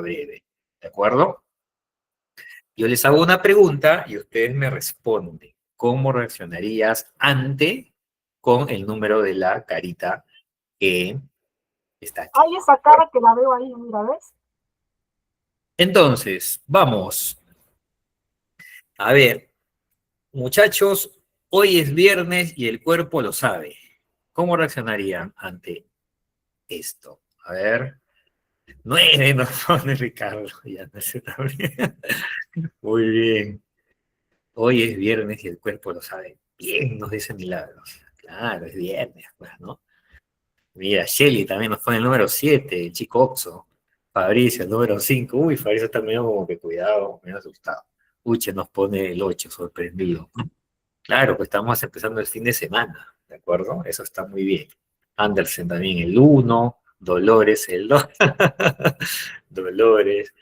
breve, ¿de acuerdo? Yo les hago una pregunta y ustedes me responden. ¿Cómo reaccionarías ante con el número de la carita que está aquí? Hay esa cara que la veo ahí, mira, ¿ves? Entonces, vamos. A ver, muchachos, hoy es viernes y el cuerpo lo sabe. ¿Cómo reaccionarían ante esto? A ver. 9 nos pone Ricardo. Ya no sé también. Muy bien. Hoy es viernes y el cuerpo lo sabe. Bien, nos dice Milagros. Claro, es viernes, pues, ¿no? Mira, Shelly también nos pone el número 7, el chico Oxo. Fabricio, el número 5. Uy, Fabricio está medio como que cuidado, medio asustado. Uche nos pone el 8, sorprendido. Claro, pues estamos empezando el fin de semana, ¿de acuerdo? Eso está muy bien. Anderson también el 1, Dolores el 2. Dolores.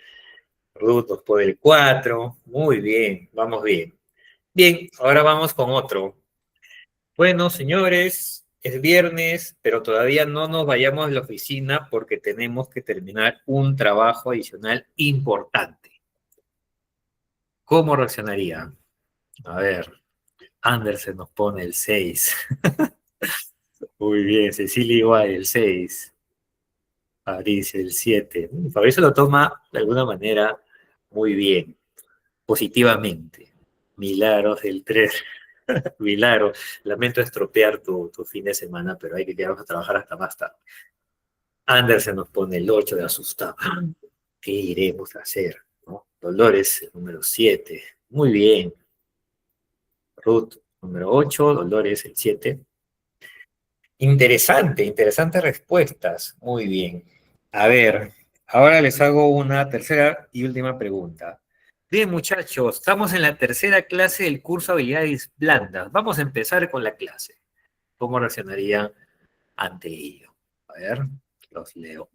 Ruth nos pone el 4. Muy bien, vamos bien. Bien, ahora vamos con otro. Bueno, señores, es viernes, pero todavía no nos vayamos a la oficina porque tenemos que terminar un trabajo adicional importante. ¿Cómo reaccionaría? A ver, Anderson nos pone el 6. Muy bien, Cecilia igual, el 6. Fabricio, el 7. Fabricio lo toma de alguna manera muy bien, positivamente. Milagros, el 3. Milagro, lamento estropear tu fin de semana, pero hay que quedarnos a trabajar hasta más tarde. Anderson nos pone el 8 de asustado. ¿Qué iremos a hacer? ¿No? Dolores, el número 7. Muy bien. Ruth, número 8. Dolores, el 7. Interesante, interesantes respuestas. Muy bien. A ver, ahora les hago una tercera y última pregunta. Bien, muchachos, estamos en la tercera clase del curso Habilidades Blandas. Vamos a empezar con la clase. ¿Cómo reaccionaría ante ello? A ver, los leo.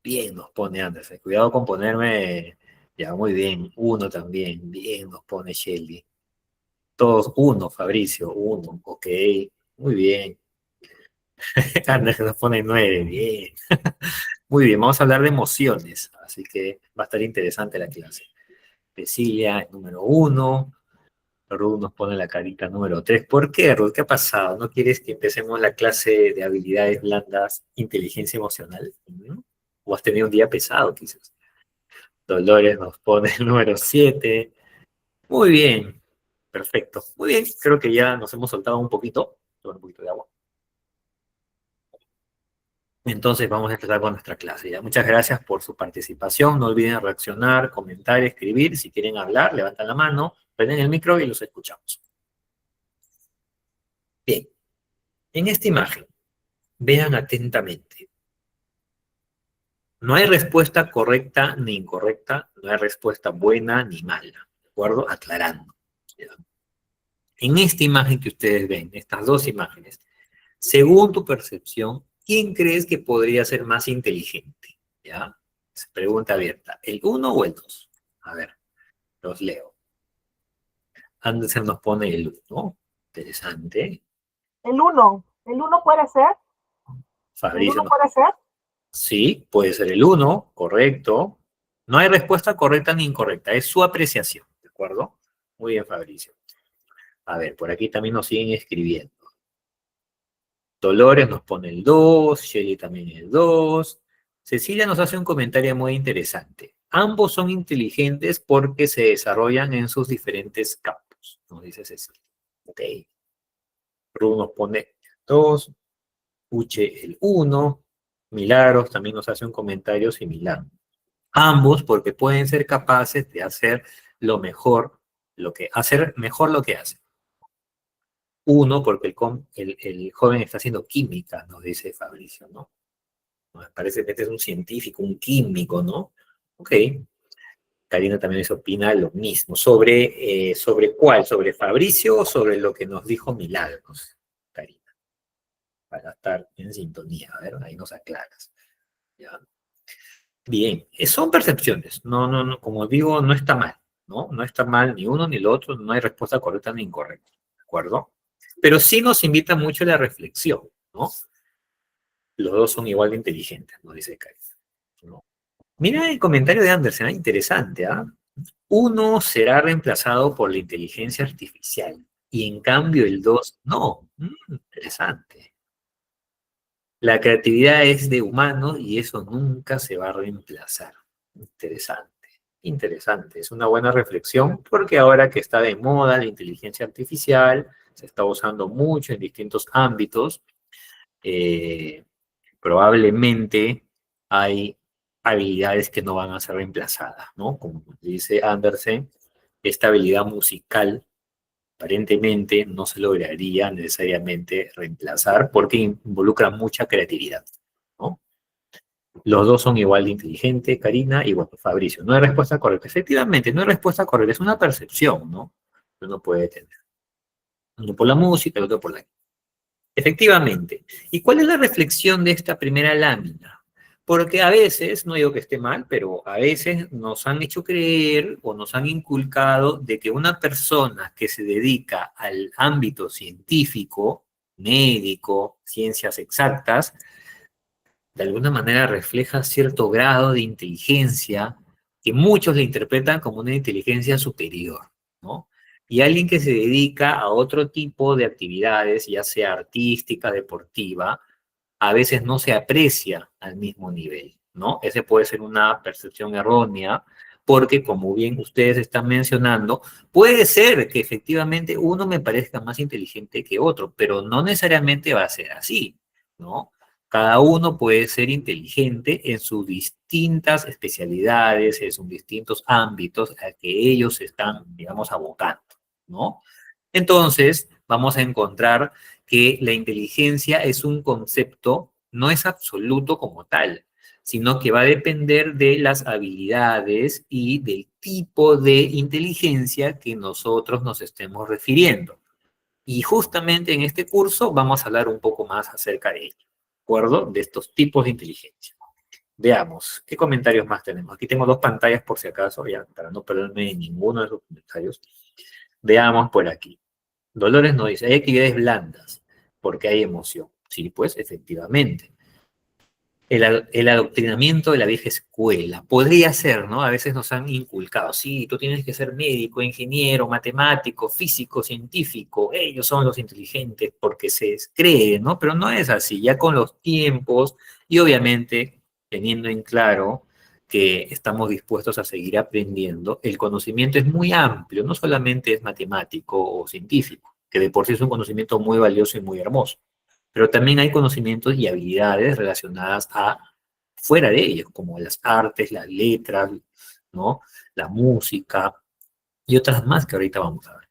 Bien, nos pone Anderson. Cuidado con ponerme. Ya, muy bien. Uno también. Bien, nos pone Shelly. Todos uno, Fabricio. Uno. Ok. Muy bien. Anderson nos pone 9. Bien. Muy bien, vamos a hablar de emociones. Así que va a estar interesante la clase. Cecilia, número 1. Ruth nos pone la carita número 3. ¿Por qué, Ruth? ¿Qué ha pasado? ¿No quieres que empecemos la clase de habilidades blandas, inteligencia emocional? ¿Mm? ¿O has tenido un día pesado, quizás? Dolores nos pone el número 7. Muy bien, perfecto. Muy bien, creo que ya nos hemos soltado un poquito. Tomar un poquito de agua. Entonces vamos a empezar con nuestra clase. ¿Ya? Muchas gracias por su participación. No olviden reaccionar, comentar, escribir. Si quieren hablar, levantan la mano, prenden el micro y los escuchamos. Bien, en esta imagen, vean atentamente. No hay respuesta correcta ni incorrecta, no hay respuesta buena ni mala, ¿de acuerdo? Aclarando. ¿Ya? En esta imagen que ustedes ven, estas dos imágenes, según tu percepción, ¿quién crees que podría ser más inteligente? ¿Ya? Pregunta abierta. ¿El uno o el 2? A ver, los leo. Anderson nos pone el 1. Interesante. El uno puede ser, el Fabricio uno nos... puede ser. Sí, puede ser el 1, correcto. No hay respuesta correcta ni incorrecta, es su apreciación, ¿de acuerdo? Muy bien, Fabricio. A ver, por aquí también nos siguen escribiendo. Dolores nos pone el 2, Shelly también el 2. Cecilia nos hace un comentario muy interesante. Ambos son inteligentes porque se desarrollan en sus diferentes campos, nos dice Cecilia. Ok. Ru nos pone el 2, Uche el 1, Milagros también nos hace un comentario similar. Ambos porque pueden ser capaces de hacer hacer mejor lo que hacen. Uno, porque el joven está haciendo química, nos dice Fabricio, ¿no? Me parece que este es un científico, un químico, ¿no? Ok. Karina también les opina lo mismo. ¿Sobre cuál? ¿Sobre Fabricio o sobre lo que nos dijo Milagros? Karina, para estar en sintonía. A ver, ahí nos aclaras. ¿Ya? Bien, son percepciones. No, no, no, como digo, no está mal, ¿no? No está mal ni uno ni el otro, no hay respuesta correcta ni incorrecta, ¿de acuerdo? Pero sí nos invita mucho a la reflexión, ¿no? Los dos son igual de inteligentes, nos dice Karina, ¿no? Mira el comentario de Anderson, interesante, ¿ah? Uno será reemplazado por la inteligencia artificial y en cambio el dos no. Interesante. La creatividad es de humanos y eso nunca se va a reemplazar. Interesante, interesante. Es una buena reflexión porque ahora que está de moda la inteligencia artificial, se está usando mucho en distintos ámbitos, eh, probablemente hay habilidades que no van a ser reemplazadas, ¿no? Como dice Andersen, esta habilidad musical aparentemente no se lograría necesariamente reemplazar porque involucra mucha creatividad, ¿no? Los dos son igual de inteligentes, Karina y bueno, Fabricio. No hay respuesta correcta. Efectivamente, no hay respuesta correcta, es una percepción, ¿no? Uno puede tener. Uno por la música, el otro por la... Efectivamente. ¿Y cuál es la reflexión de esta primera lámina? Porque a veces, no digo que esté mal, pero a veces nos han hecho creer o nos han inculcado de que una persona que se dedica al ámbito científico, médico, ciencias exactas, de alguna manera refleja cierto grado de inteligencia que muchos le interpretan como una inteligencia superior, ¿no? Y alguien que se dedica a otro tipo de actividades, ya sea artística, deportiva, a veces no se aprecia al mismo nivel, ¿no? Ese puede ser una percepción errónea, porque como bien ustedes están mencionando, puede ser que efectivamente uno me parezca más inteligente que otro, pero no necesariamente va a ser así, ¿no? Cada uno puede ser inteligente en sus distintas especialidades, en sus distintos ámbitos a que ellos se están, digamos, abocando, ¿no? Entonces, vamos a encontrar que la inteligencia es un concepto, no es absoluto como tal, sino que va a depender de las habilidades y del tipo de inteligencia que nosotros nos estemos refiriendo. Y justamente en este curso vamos a hablar un poco más acerca de ello, ¿de acuerdo? De estos tipos de inteligencia. Veamos, ¿qué comentarios más tenemos? Aquí tengo dos pantallas por si acaso, ya, para no perderme en ninguno de esos comentarios. Veamos por aquí. Dolores nos dice, hay actividades blandas, porque hay emoción. Sí, pues, efectivamente. El adoctrinamiento de la vieja escuela. Podría ser, ¿no? A veces nos han inculcado, sí, tú tienes que ser médico, ingeniero, matemático, físico, científico, ellos son los inteligentes porque se cree, ¿no? Pero no es así, ya con los tiempos y obviamente teniendo en claro que estamos dispuestos a seguir aprendiendo, el conocimiento es muy amplio, no solamente es matemático o científico, que de por sí es un conocimiento muy valioso y muy hermoso, pero también hay conocimientos y habilidades relacionadas a fuera de ellos, como las artes, las letras, ¿no? La música y otras más que ahorita vamos a ver.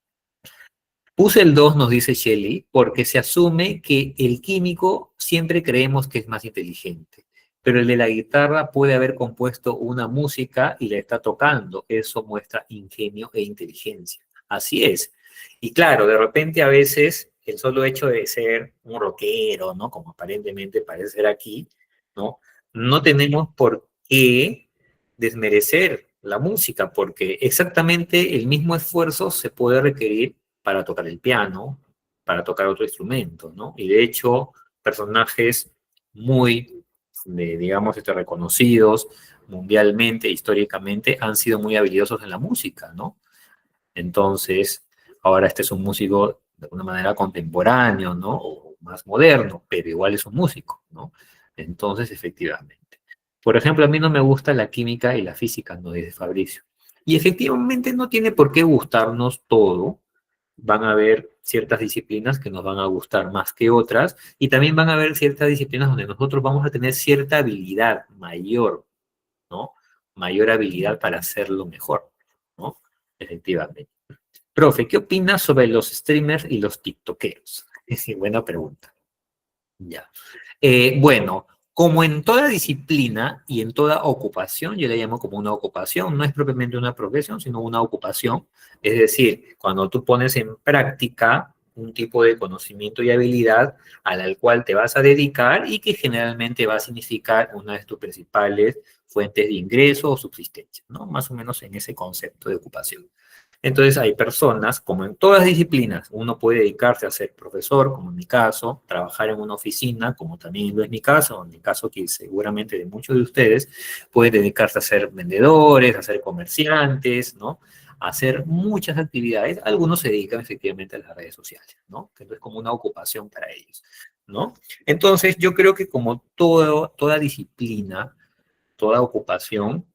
Puse el 2, nos dice Shelley, porque se asume que el químico siempre creemos que es más inteligente, pero el de la guitarra puede haber compuesto una música y la está tocando. Eso muestra ingenio e inteligencia. Así es. Y claro, de repente a veces el solo hecho de ser un rockero, ¿no? Como aparentemente parece ser aquí, ¿no? No tenemos por qué desmerecer la música, porque exactamente el mismo esfuerzo se puede requerir para tocar el piano, para tocar otro instrumento, ¿no? Y de hecho, personajes muy, digamos, reconocidos mundialmente, históricamente, han sido muy habilidosos en la música, ¿no? Entonces, ahora este es un músico de alguna manera contemporáneo, ¿no? O más moderno, pero igual es un músico, ¿no? Entonces, efectivamente. Por ejemplo, a mí no me gusta la química y la física, no dice Fabricio. Y efectivamente no tiene por qué gustarnos todo. Van a haber ciertas disciplinas que nos van a gustar más que otras y también van a haber ciertas disciplinas donde nosotros vamos a tener cierta habilidad mayor, ¿no? Mayor habilidad para hacerlo mejor, ¿no? Efectivamente. Profe, ¿qué opinas sobre los streamers y los tiktokeros? Sí, buena pregunta. Ya. Bueno, como en toda disciplina y en toda ocupación, yo la llamo como una ocupación, no es propiamente una profesión, sino una ocupación. Es decir, cuando tú pones en práctica un tipo de conocimiento y habilidad al cual te vas a dedicar y que generalmente va a significar una de tus principales fuentes de ingreso o subsistencia, ¿no? Más o menos en ese concepto de ocupación. Entonces hay personas, como en todas las disciplinas, uno puede dedicarse a ser profesor, como en mi caso, trabajar en una oficina, como también lo es mi caso, en mi caso que seguramente de muchos de ustedes, pueden dedicarse a ser vendedores, a ser comerciantes, ¿no? A hacer muchas actividades. Algunos se dedican efectivamente a las redes sociales, ¿no? Que es como una ocupación para ellos, ¿no? Entonces yo creo que como toda disciplina, toda ocupación,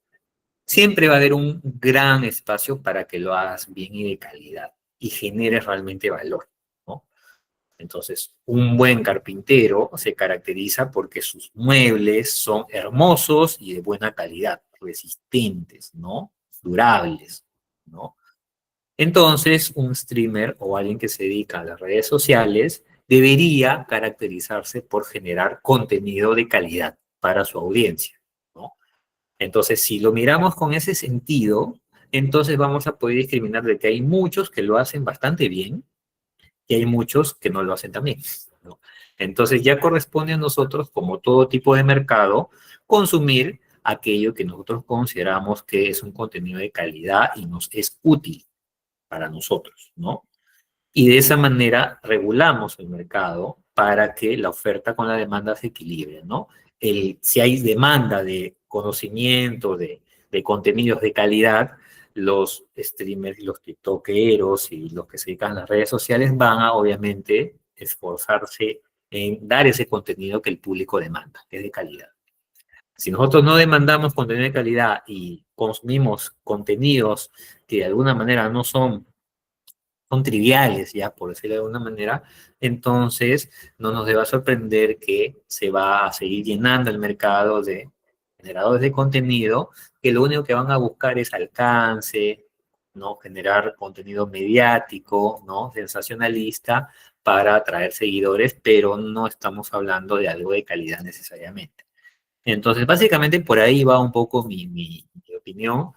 siempre va a haber un gran espacio para que lo hagas bien y de calidad y generes realmente valor, ¿no? Entonces, un buen carpintero se caracteriza porque sus muebles son hermosos y de buena calidad, resistentes, ¿no? Durables, ¿no? Entonces, un streamer o alguien que se dedica a las redes sociales debería caracterizarse por generar contenido de calidad para su audiencia, ¿no? Entonces, si lo miramos con ese sentido, entonces vamos a poder discriminar de que hay muchos que lo hacen bastante bien y hay muchos que no lo hacen tan bien, ¿no? Entonces ya corresponde a nosotros, como todo tipo de mercado, consumir aquello que nosotros consideramos que es un contenido de calidad y nos es útil para nosotros, ¿no? Y de esa manera regulamos el mercado para que la oferta con la demanda se equilibre, ¿no? Si hay demanda de conocimiento, de contenidos de calidad, los streamers, los tiktokeros y los que se dedican a las redes sociales van a, obviamente, esforzarse en dar ese contenido que el público demanda, que es de calidad. Si nosotros no demandamos contenido de calidad y consumimos contenidos que de alguna manera no son triviales, ya por decirlo de alguna manera, entonces no nos deba sorprender que se va a seguir llenando el mercado de generadores de contenido que lo único que van a buscar es alcance, ¿no? Generar contenido mediático, ¿no? Sensacionalista para atraer seguidores, pero no estamos hablando de algo de calidad necesariamente. Entonces, básicamente por ahí va un poco mi opinión.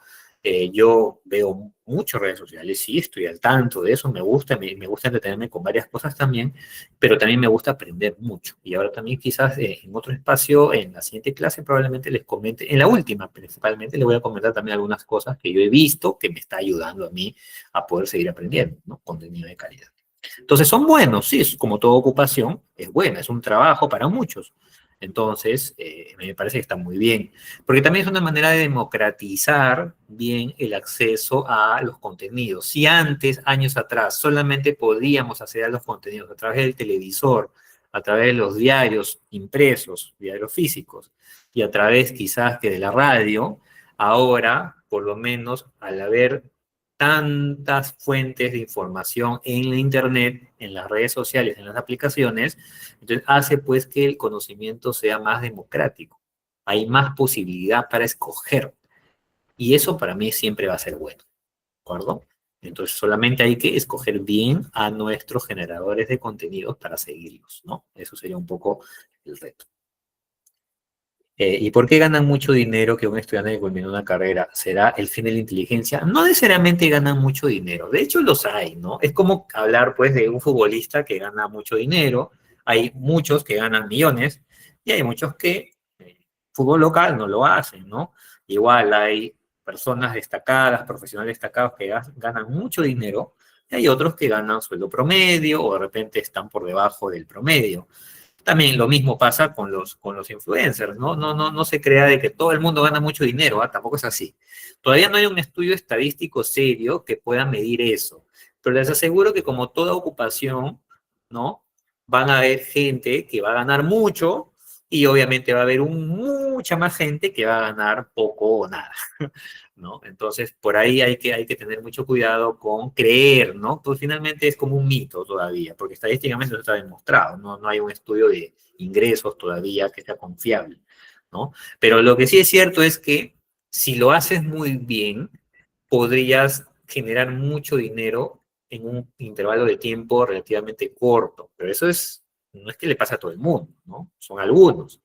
Yo veo muchas redes sociales, sí, estoy al tanto de eso, me gusta, me gusta entretenerme con varias cosas también, pero también me gusta aprender mucho. Y ahora también quizás en otro espacio, en la siguiente clase probablemente les comente, en la última principalmente les voy a comentar también algunas cosas que yo he visto que me está ayudando a mí a poder seguir aprendiendo, ¿no? Contenido de calidad. Entonces son buenos, sí, es como toda ocupación, es buena, es un trabajo para muchos. Entonces, me parece que está muy bien, porque también es una manera de democratizar bien el acceso a los contenidos. Si antes, años atrás, solamente podíamos acceder a los contenidos a través del televisor, a través de los diarios impresos, diarios físicos, y a través quizás que de la radio, ahora, por lo menos, al haber tantas fuentes de información en la internet, en las redes sociales, en las aplicaciones, entonces hace pues que el conocimiento sea más democrático. Hay más posibilidad para escoger. Y eso para mí siempre va a ser bueno, ¿de acuerdo? Entonces solamente hay que escoger bien a nuestros generadores de contenidos para seguirlos, ¿no? Eso sería un poco el reto. ¿Y por qué ganan mucho dinero que un estudiante que culmina una carrera? ¿Será el fin de la inteligencia? No necesariamente ganan mucho dinero, de hecho los hay, ¿no? Es como hablar pues de un futbolista que gana mucho dinero, hay muchos que ganan millones y hay muchos que fútbol local no lo hacen, ¿no? Igual hay personas destacadas, profesionales destacados que ganan mucho dinero y hay otros que ganan sueldo promedio o de repente están por debajo del promedio. También lo mismo pasa con los influencers, ¿no? No se crea de que todo el mundo gana mucho dinero, ¿ah? Tampoco es así. Todavía no hay un estudio estadístico serio que pueda medir eso, pero les aseguro que como toda ocupación, ¿no? Van a haber gente que va a ganar mucho y obviamente va a haber mucha más gente que va a ganar poco o nada. ¿No? Entonces, por ahí hay que tener mucho cuidado con creer, ¿no? Pues finalmente es como un mito todavía, porque estadísticamente no está demostrado, no hay un estudio de ingresos todavía que sea confiable, ¿no? Pero lo que sí es cierto es que si lo haces muy bien, podrías generar mucho dinero en un intervalo de tiempo relativamente corto, pero eso no es que le pasa a todo el mundo, ¿no? Son algunos.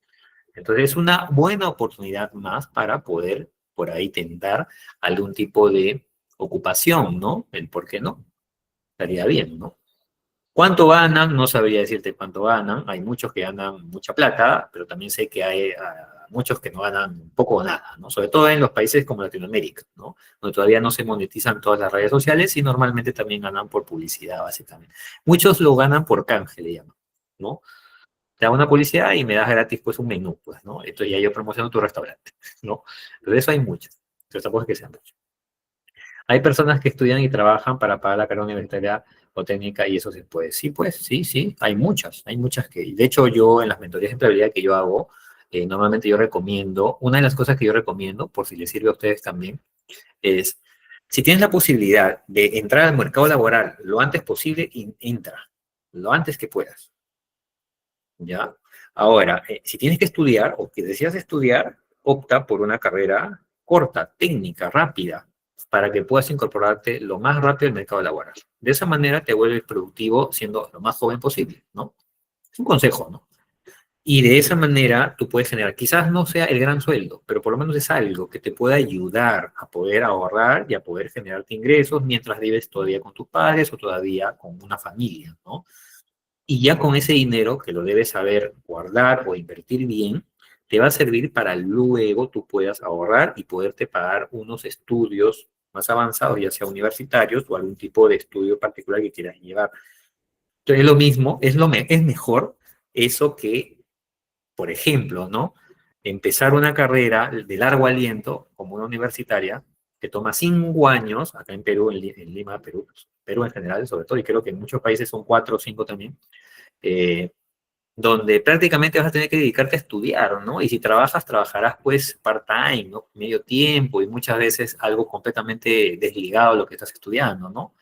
Entonces es una buena oportunidad más para poder por ahí tentar algún tipo de ocupación, ¿no? El por qué no. Estaría bien, ¿no? ¿Cuánto ganan? No sabría decirte cuánto ganan. Hay muchos que ganan mucha plata, pero también sé que hay muchos que no ganan poco o nada, ¿no? Sobre todo en los países como Latinoamérica, ¿no? Donde todavía no se monetizan todas las redes sociales y normalmente también ganan por publicidad, básicamente. Muchos lo ganan por canje, le llaman, ¿no? Te hago una publicidad y me das gratis, pues, un menú, pues, ¿no? Entonces ya yo promociono tu restaurante, ¿no? Pero de eso hay muchos. Entonces tampoco es que sean muchos. Hay personas que estudian y trabajan para pagar la carrera universitaria o técnica y eso se puede. Sí, pues, sí, sí, hay muchas que, de hecho yo en las mentorías de empleabilidad que yo hago, normalmente yo recomiendo, una de las cosas que yo recomiendo, por si les sirve a ustedes también, es, si tienes la posibilidad de entrar al mercado laboral lo antes posible, entra, lo antes que puedas, ¿ya? Ahora, si tienes que estudiar o que deseas estudiar, opta por una carrera corta, técnica, rápida, para que puedas incorporarte lo más rápido al mercado laboral. De esa manera te vuelves productivo siendo lo más joven posible, ¿no? Es un consejo, ¿no? Y de esa manera tú puedes generar, quizás no sea el gran sueldo, pero por lo menos es algo que te pueda ayudar a poder ahorrar y a poder generarte ingresos mientras vives todavía con tus padres o todavía con una familia, ¿no? Y ya con ese dinero, que lo debes saber guardar o invertir bien, te va a servir para luego tú puedas ahorrar y poderte pagar unos estudios más avanzados, ya sea universitarios o algún tipo de estudio particular que quieras llevar. Entonces es lo mismo, es mejor eso que, por ejemplo, ¿no? Empezar una carrera de largo aliento, como una universitaria, que toma 5 años, acá en Perú, en Lima, Perú, Perú en general, sobre todo, y creo que en muchos países son 4 o 5 también, eh, donde prácticamente vas a tener que dedicarte a estudiar, ¿no? Y si trabajas, trabajarás pues part-time, ¿no? Medio tiempo y muchas veces algo completamente desligado a lo que estás estudiando, ¿no?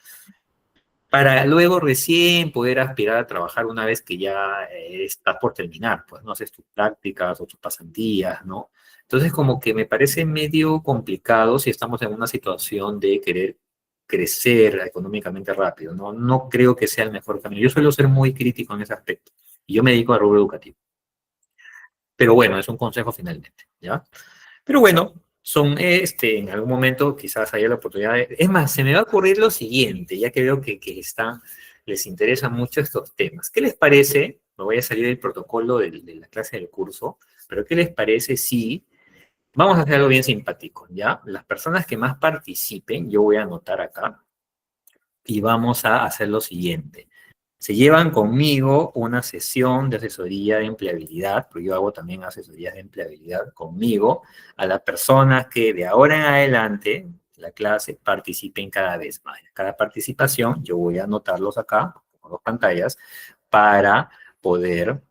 Para luego recién poder aspirar a trabajar una vez que ya estás por terminar, pues, ¿no? Haces tus prácticas o tus pasantías, ¿no? Entonces, como que me parece medio complicado si estamos en una situación de querer crecer económicamente rápido, ¿no? No creo que sea el mejor camino. Yo suelo ser muy crítico en ese aspecto. Y yo me dedico al rubro educativo. Pero bueno, es un consejo finalmente, ¿ya? Pero bueno, son, en algún momento quizás haya la oportunidad de... Es más, se me va a ocurrir lo siguiente, ya que veo que les interesan mucho estos temas. ¿Qué les parece? Me voy a salir del protocolo de la clase del curso, pero ¿qué les parece si vamos a hacer algo bien simpático, ¿ya? Las personas que más participen, yo voy a anotar acá, y vamos a hacer lo siguiente. Se llevan conmigo una sesión de asesoría de empleabilidad, porque yo hago también asesorías de empleabilidad conmigo, a las personas que de ahora en adelante, la clase, participen cada vez más. Cada participación, yo voy a anotarlos acá, con 2 pantallas, para poder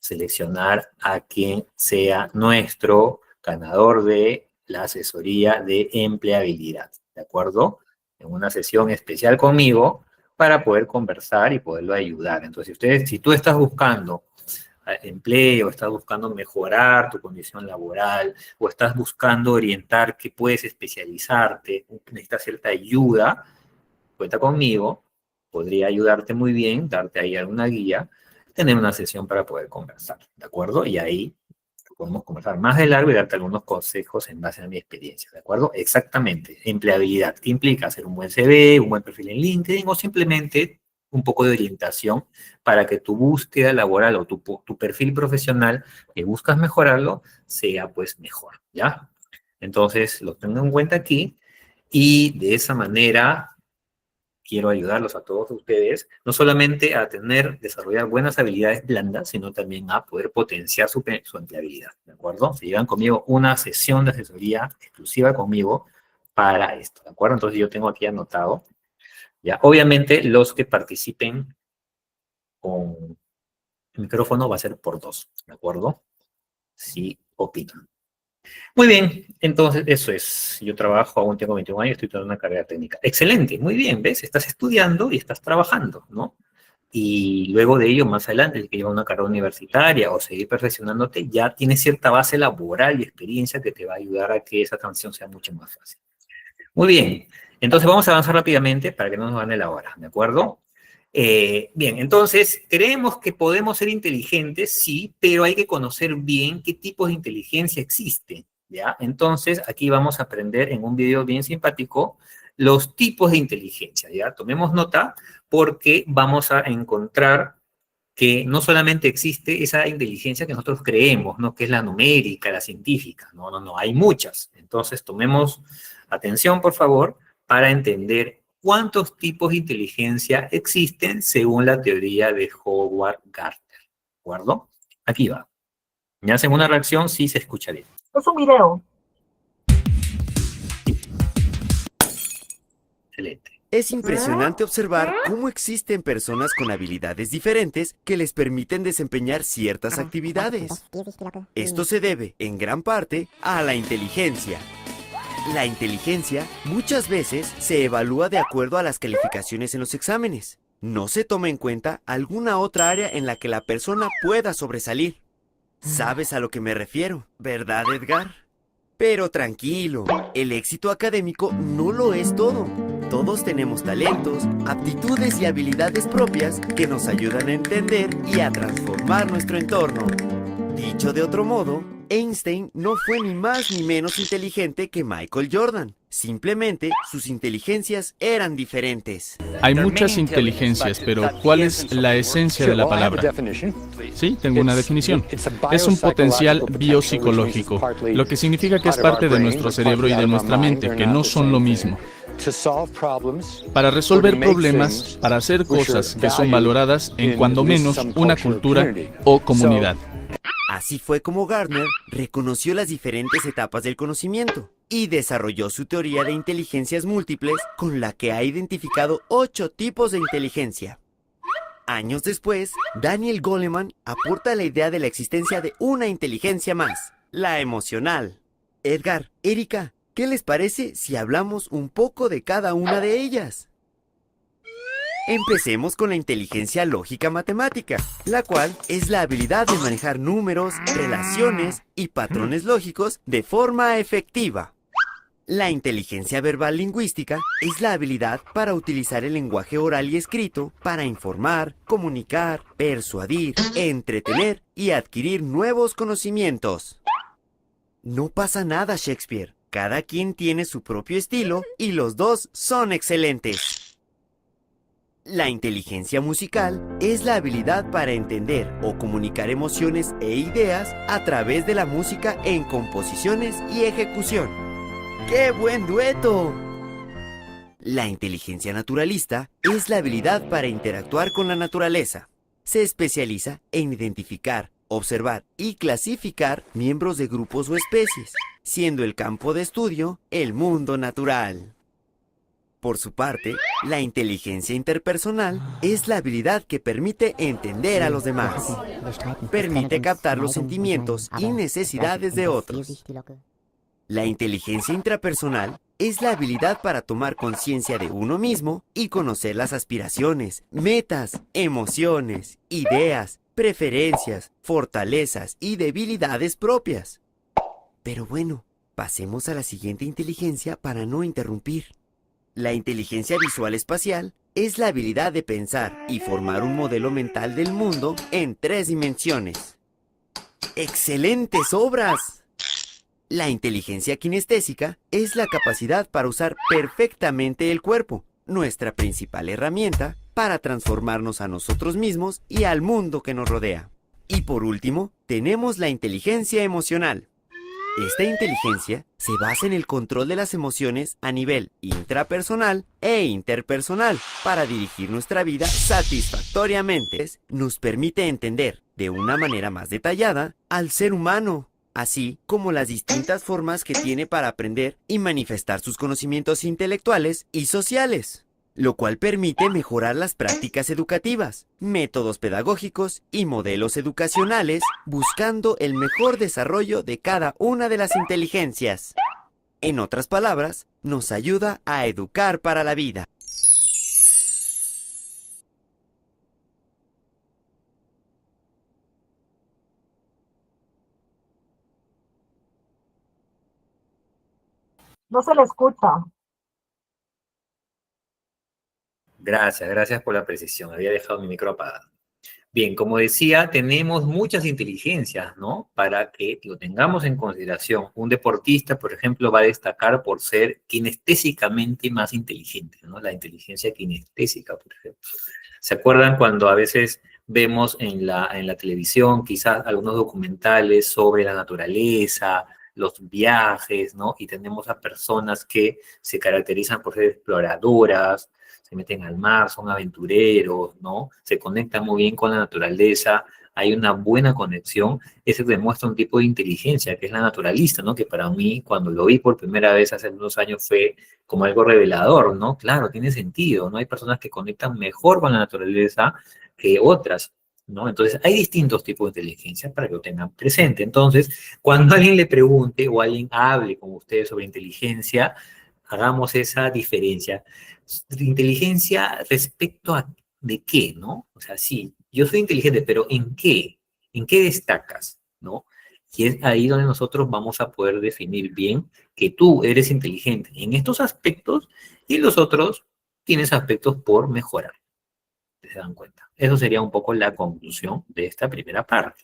seleccionar a quien sea nuestro ganador de la asesoría de empleabilidad, ¿de acuerdo? En una sesión especial conmigo, para poder conversar y poderlo ayudar. Entonces, si tú estás buscando empleo, estás buscando mejorar tu condición laboral, o estás buscando orientar que puedes especializarte, necesitas cierta ayuda, cuenta conmigo, podría ayudarte muy bien, darte ahí alguna guía, tener una sesión para poder conversar, ¿de acuerdo? Y ahí podemos conversar más de largo y darte algunos consejos en base a mi experiencia, ¿de acuerdo? Exactamente. Empleabilidad, ¿qué implica? Hacer un buen CV, un buen perfil en LinkedIn o simplemente un poco de orientación para que tu búsqueda laboral o tu perfil profesional que buscas mejorarlo sea pues mejor, ¿ya? Entonces, lo tengo en cuenta aquí y de esa manera quiero ayudarlos a todos ustedes, no solamente a desarrollar buenas habilidades blandas, sino también a poder potenciar su empleabilidad, ¿de acuerdo? Se llevan conmigo una sesión de asesoría exclusiva conmigo para esto, ¿de acuerdo? Entonces yo tengo aquí anotado, ya, obviamente los que participen con el micrófono va a ser por 2, ¿de acuerdo? Si opinan. Muy bien, entonces eso es. Yo trabajo, aún tengo 21 años, estoy tomando una carrera técnica. Excelente, muy bien, ¿ves? Estás estudiando y estás trabajando, ¿no? Y luego de ello, más adelante, si quieres llevar una carrera universitaria o seguir perfeccionándote, ya tienes cierta base laboral y experiencia que te va a ayudar a que esa transición sea mucho más fácil. Muy bien, entonces vamos a avanzar rápidamente para que no nos gane la hora, ¿de acuerdo? Bien, entonces, creemos que podemos ser inteligentes, sí, pero hay que conocer bien qué tipos de inteligencia existen, ¿ya? Entonces, aquí vamos a aprender en un video bien simpático los tipos de inteligencia, ¿ya? Tomemos nota porque vamos a encontrar que no solamente existe esa inteligencia que nosotros creemos, ¿no? Que es la numérica, la científica. No, no, no, hay muchas. Entonces, tomemos atención, por favor, para entender cuántos tipos de inteligencia existen según la teoría de Howard Gardner. ¿De acuerdo? Aquí va. Me hacen una reacción si se escucha bien. Es un video. Excelente. Es impresionante observar cómo existen personas con habilidades diferentes que les permiten desempeñar ciertas actividades. Esto se debe, en gran parte, a la inteligencia. La inteligencia muchas veces se evalúa de acuerdo a las calificaciones en los exámenes. No se toma en cuenta alguna otra área en la que la persona pueda sobresalir. ¿Sabes a lo que me refiero, verdad, Edgar? Pero tranquilo, el éxito académico no lo es todo. Todos tenemos talentos, aptitudes y habilidades propias que nos ayudan a entender y a transformar nuestro entorno. Dicho de otro modo, Einstein no fue ni más ni menos inteligente que Michael Jordan. Simplemente sus inteligencias eran diferentes. Hay muchas inteligencias, pero ¿cuál es la esencia de la palabra? Sí, tengo una definición. Es un potencial biopsicológico, lo que significa que es parte de nuestro cerebro y de nuestra mente, que no son lo mismo. Para resolver problemas, para hacer cosas que son valoradas en cuando menos una cultura o comunidad. Así fue como Gardner reconoció las diferentes etapas del conocimiento y desarrolló su teoría de inteligencias múltiples con la que ha identificado 8 tipos de inteligencia. Años después, Daniel Goleman aporta la idea de la existencia de una inteligencia más, la emocional. Edgar, Erika, ¿qué les parece si hablamos un poco de cada una de ellas? Empecemos con la inteligencia lógica matemática, la cual es la habilidad de manejar números, relaciones y patrones lógicos de forma efectiva. La inteligencia verbal lingüística es la habilidad para utilizar el lenguaje oral y escrito para informar, comunicar, persuadir, entretener y adquirir nuevos conocimientos. No pasa nada, Shakespeare. Cada quien tiene su propio estilo y los dos son excelentes. La inteligencia musical es la habilidad para entender o comunicar emociones e ideas a través de la música en composiciones y ejecución. ¡Qué buen dueto! La inteligencia naturalista es la habilidad para interactuar con la naturaleza. Se especializa en identificar, observar y clasificar miembros de grupos o especies, siendo el campo de estudio el mundo natural. Por su parte, la inteligencia interpersonal es la habilidad que permite entender a los demás. Permite captar los sentimientos y necesidades de otros. La inteligencia intrapersonal es la habilidad para tomar conciencia de uno mismo y conocer las aspiraciones, metas, emociones, ideas, preferencias, fortalezas y debilidades propias. Pero bueno, pasemos a la siguiente inteligencia para no interrumpir. La inteligencia visual espacial es la habilidad de pensar y formar un modelo mental del mundo en 3 dimensiones. ¡Excelentes obras! La inteligencia kinestésica es la capacidad para usar perfectamente el cuerpo, nuestra principal herramienta para transformarnos a nosotros mismos y al mundo que nos rodea. Y por último, tenemos la inteligencia emocional. Esta inteligencia se basa en el control de las emociones a nivel intrapersonal e interpersonal para dirigir nuestra vida satisfactoriamente. Nos permite entender de una manera más detallada al ser humano, así como las distintas formas que tiene para aprender y manifestar sus conocimientos intelectuales y sociales, lo cual permite mejorar las prácticas educativas, métodos pedagógicos y modelos educacionales, buscando el mejor desarrollo de cada una de las inteligencias. En otras palabras, nos ayuda a educar para la vida. No se le escucha. Gracias por la precisión. Había dejado mi micro apagado. Bien, como decía, tenemos muchas inteligencias, ¿no? Para que lo tengamos en consideración. Un deportista, por ejemplo, va a destacar por ser kinestésicamente más inteligente, ¿no? La inteligencia kinestésica, por ejemplo. ¿Se acuerdan cuando a veces vemos en la televisión quizás algunos documentales sobre la naturaleza, los viajes, ¿no? Y tenemos a personas que se caracterizan por ser exploradoras, se meten al mar, son aventureros, ¿no? Se conectan muy bien con la naturaleza, hay una buena conexión. Ese demuestra un tipo de inteligencia que es la naturalista, ¿no? Que para mí, cuando lo vi por primera vez hace unos años, fue como algo revelador, ¿no? Claro, tiene sentido, ¿no? Hay personas que conectan mejor con la naturaleza que otras, ¿no? Entonces, hay distintos tipos de inteligencia para que lo tengan presente. Entonces, cuando alguien le pregunte o alguien hable con ustedes sobre inteligencia, hagamos esa diferencia. Inteligencia respecto a de qué, ¿no? O sea, sí, yo soy inteligente, pero ¿en qué? ¿En qué destacas, no? Y es ahí donde nosotros vamos a poder definir bien que tú eres inteligente en estos aspectos y en los otros tienes aspectos por mejorar. ¿Se dan cuenta? Eso sería un poco la conclusión de esta primera parte.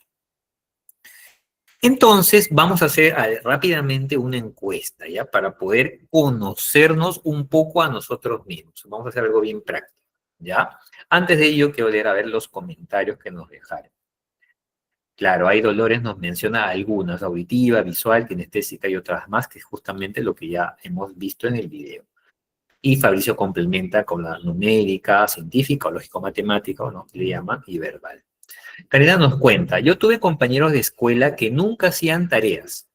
Entonces, vamos a hacer rápidamente una encuesta, ¿ya? Para poder conocernos un poco a nosotros mismos. Vamos a hacer algo bien práctico, ¿ya? Antes de ello, quiero leer a ver los comentarios que nos dejaron. Claro, hay Dolores, nos menciona algunas, auditiva, visual, kinestésica y otras más, que es justamente lo que ya hemos visto en el video. Y Fabricio complementa con la numérica, científica o lógico-matemática, ¿no? Que le llaman, y verbal. Karina nos cuenta, yo tuve compañeros de escuela que nunca hacían tareas